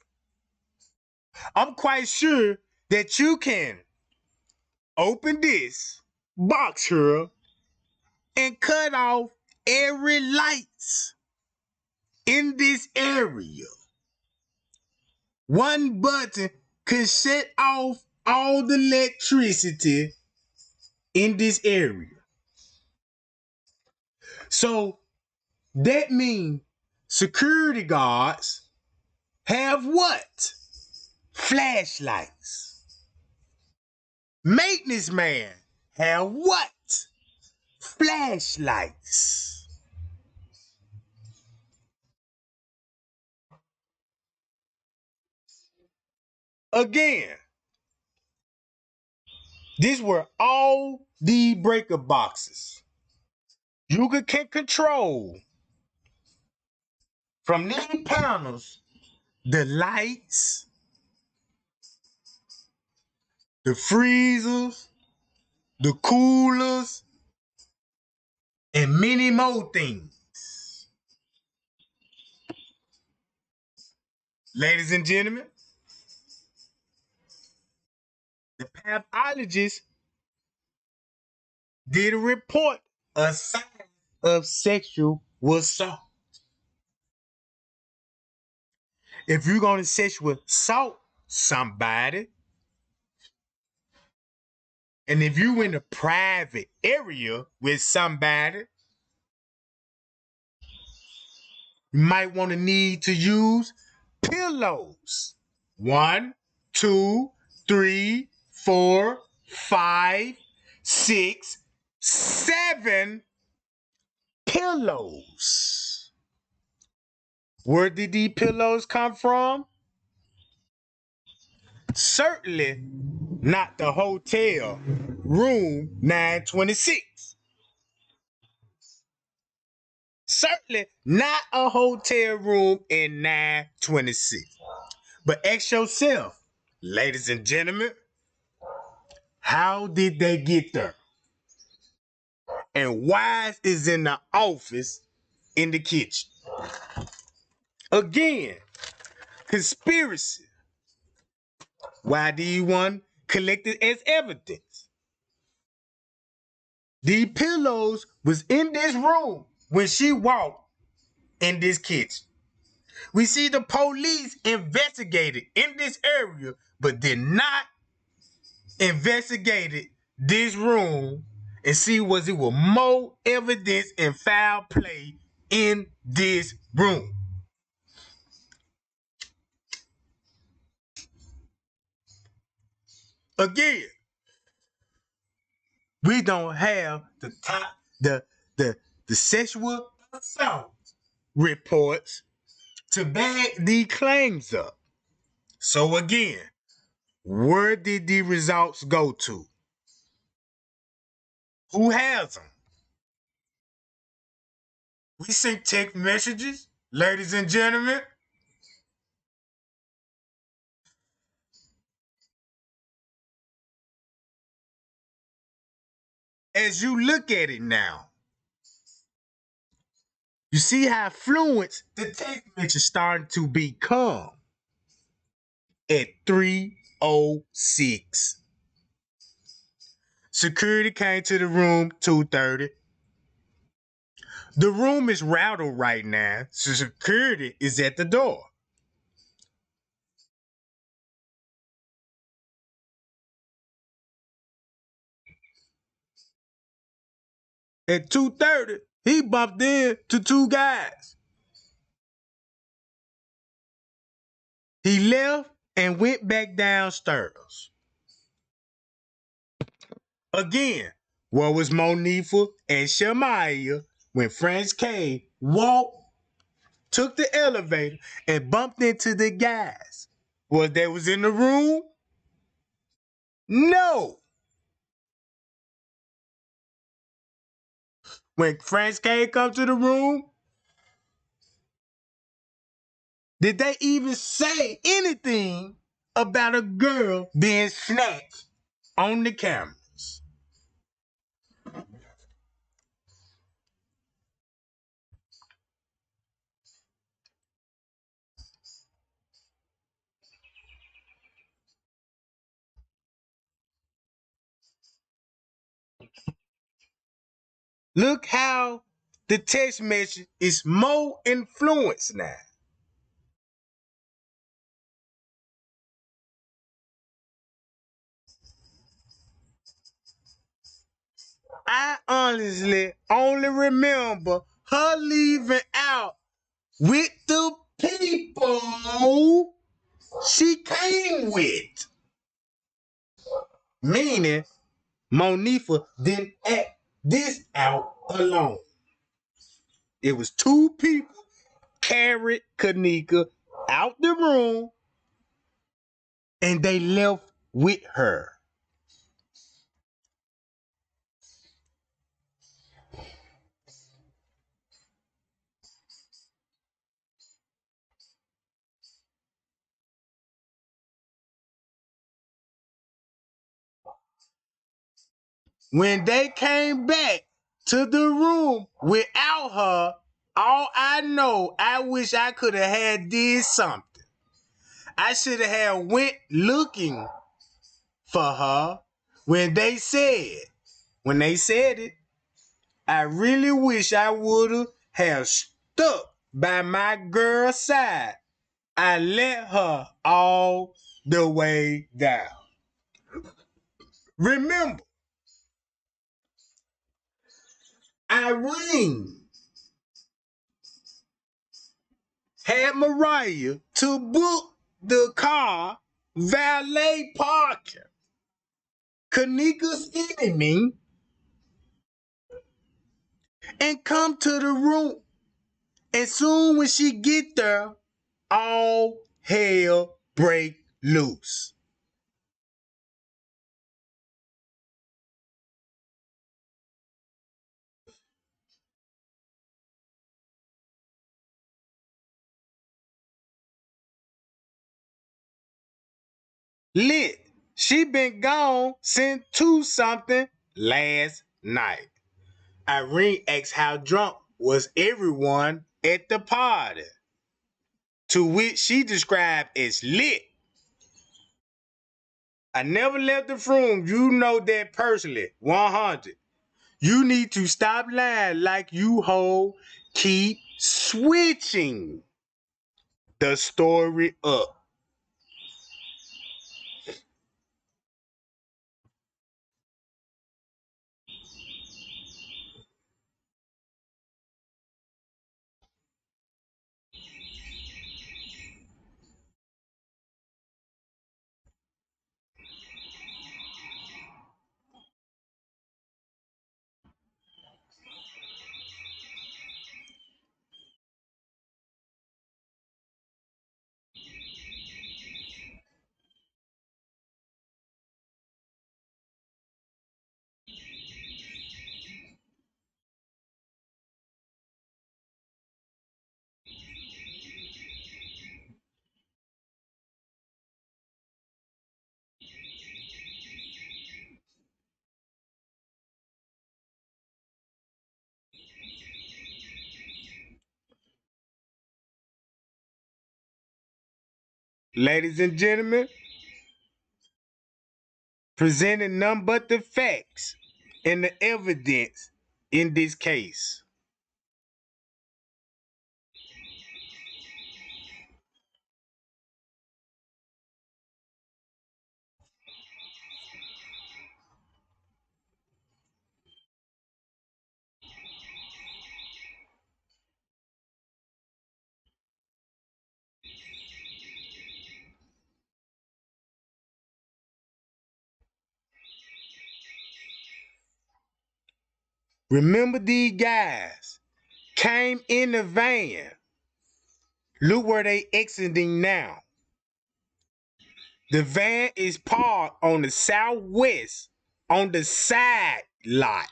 I'm quite sure that you can open this box here and cut off every lights in this area. One button can shut off all the electricity in this area. So that means security guards have what? Flashlights. Maintenance man have what? Flashlights. Again, these were all the breaker boxes. You can control from these panels the lights, the freezers, the coolers, and many more things. Ladies and gentlemen, the pathologist did a report a sign of sexual assault. If you're going to sexual assault somebody, and if you in a private area with somebody, you might want to need to use pillows. 1, 2, 3, 4, 5, 6, 7 pillows. Where did these pillows come from? Certainly not the hotel room 926. Certainly not a hotel room in 926. But ask yourself, ladies and gentlemen, how did they get there? And why is in the office in the kitchen? Again, conspiracy. Why do you want collected as evidence. These pillows was in this room when she walked in this kitchen. We see the police investigated in this area, but did not investigate this room and see was it with more evidence and foul play in this room. Again, we don't have the top the sexual assault reports to back these claims up. So again, where did the results go to? Who has them? We sent text messages, ladies and gentlemen. As you look at it now, you see how fluent the text message starting to become at 3:06. Security came to the room 2:30. The room is rattled right now, so security is at the door. At 2:30, he bumped into two guys. He left and went back downstairs. Again, where was Monifa and Shamaya when French K walked, took the elevator, and bumped into the guys? Was they was in the room? No. When French K come to the room, did they even say anything about a girl being snatched on the cameras? Look how the text message is more influenced now. I honestly only remember her leaving out with the people she came with. Meaning, Monifa didn't act this out alone. It was two people carried Kanika out the room and they left with her. When they came back to the room without her, all I know, I wish I could have had did something. I should have had went looking for her when they said it. I really wish I would have stuck by my girl's side. I let her all the way down. Remember, Irene had Mariah to book the car valet parking. Kanika's enemy and come to the room. And soon when she get there, all hell break loose. Lit. She been gone since 2 something last night. Irene asked how drunk was everyone at the party, to which she described as lit. I never left the room. You know that personally. 100. You need to stop lying like you hoe. Keep switching the story up. Ladies and gentlemen, presenting none but the facts and the evidence in this case. Remember these guys came in the van. Look where they exiting now. The van is parked on the southwest on the side lot.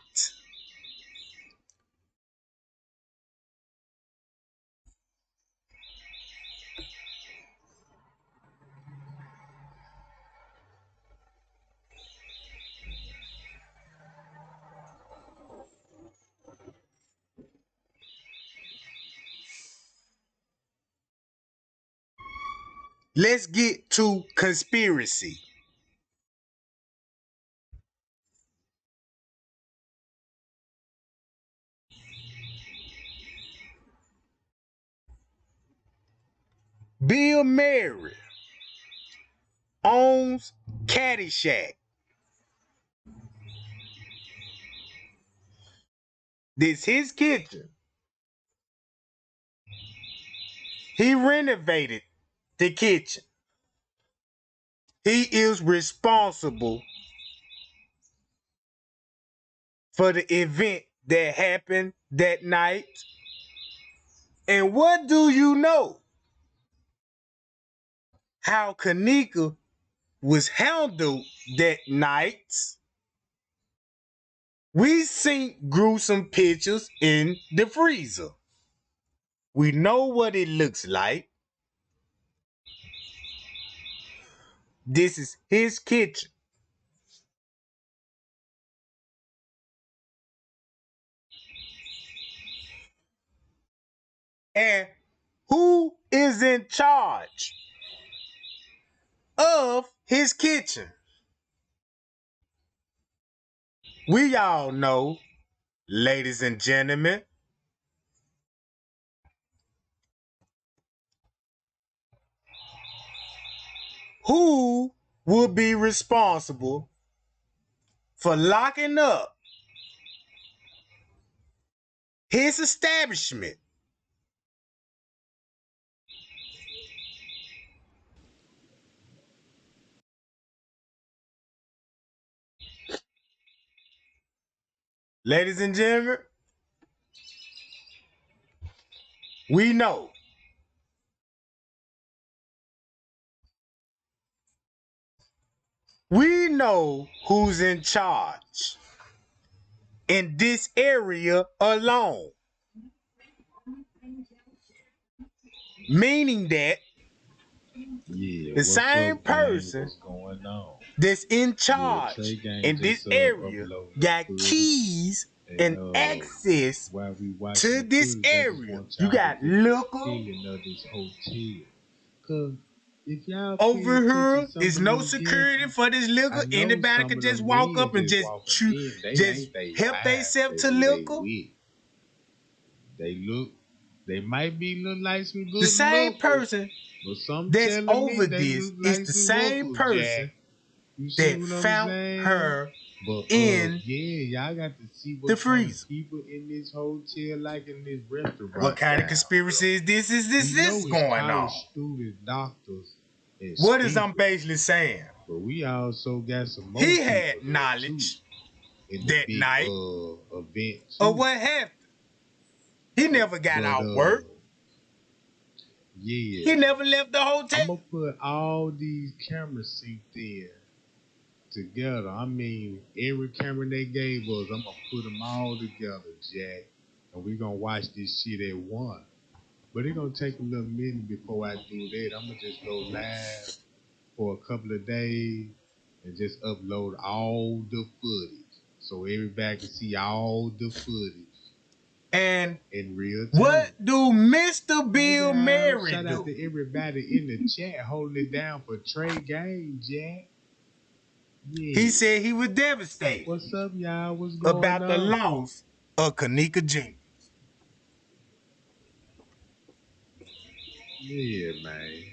Let's get to conspiracy. Bill Murray owns Caddyshack. This his kitchen. He renovated the kitchen. He is responsible for the event that happened that night. And what do you know? How Kanika was handled that night. We seen gruesome pictures in the freezer. We know what it looks like. This is his kitchen. And who is in charge of his kitchen? We all know, ladies and gentlemen, who will be responsible for locking up his establishment. Ladies and gentlemen, we know. We know who's in charge in this area alone. Meaning that the same person that's in charge in this area got keys and access to this area. You got liquor. if y'all pay Over attention here some is of no them security dances, for this liquor. I know Anybody some could of just them walk men up and that's walking in, they just ain't they help wives, themselves they to who they liquor. with. They look, they might be look like some The good same lookers, person but some that's telling over me they this look is like the some same hookers, Jack. person You see that what I'm found saying? her But in yeah, y'all got to see the what kind of freezer. people in this hotel, like in this What restaurant kind of down here. conspiracy is this? We This know it's going college on? students, doctors, and What is I'm speakers, basically saying? but we also got some more He people had there too knowledge in the that big night event of too. what happened. He never got But out work. yeah, He never left the hotel. I'm gonna put all these cameras synced in together. I mean, every camera they gave us, I'm gonna put them all together, Jack, and we gonna watch this shit at once. But it's gonna take a little minute before I do that. I'm gonna just go live for a couple of days and just upload all the footage so everybody can see all the footage And in real what time. do Mr. Hi Bill y'all! Mary Shout out do? to everybody in the chat holding it down for Trey Game, Jack. He Yeah. said he was devastated What's up, y'all? What's going about the on? loss of Kanika Jenkins. Yeah, man.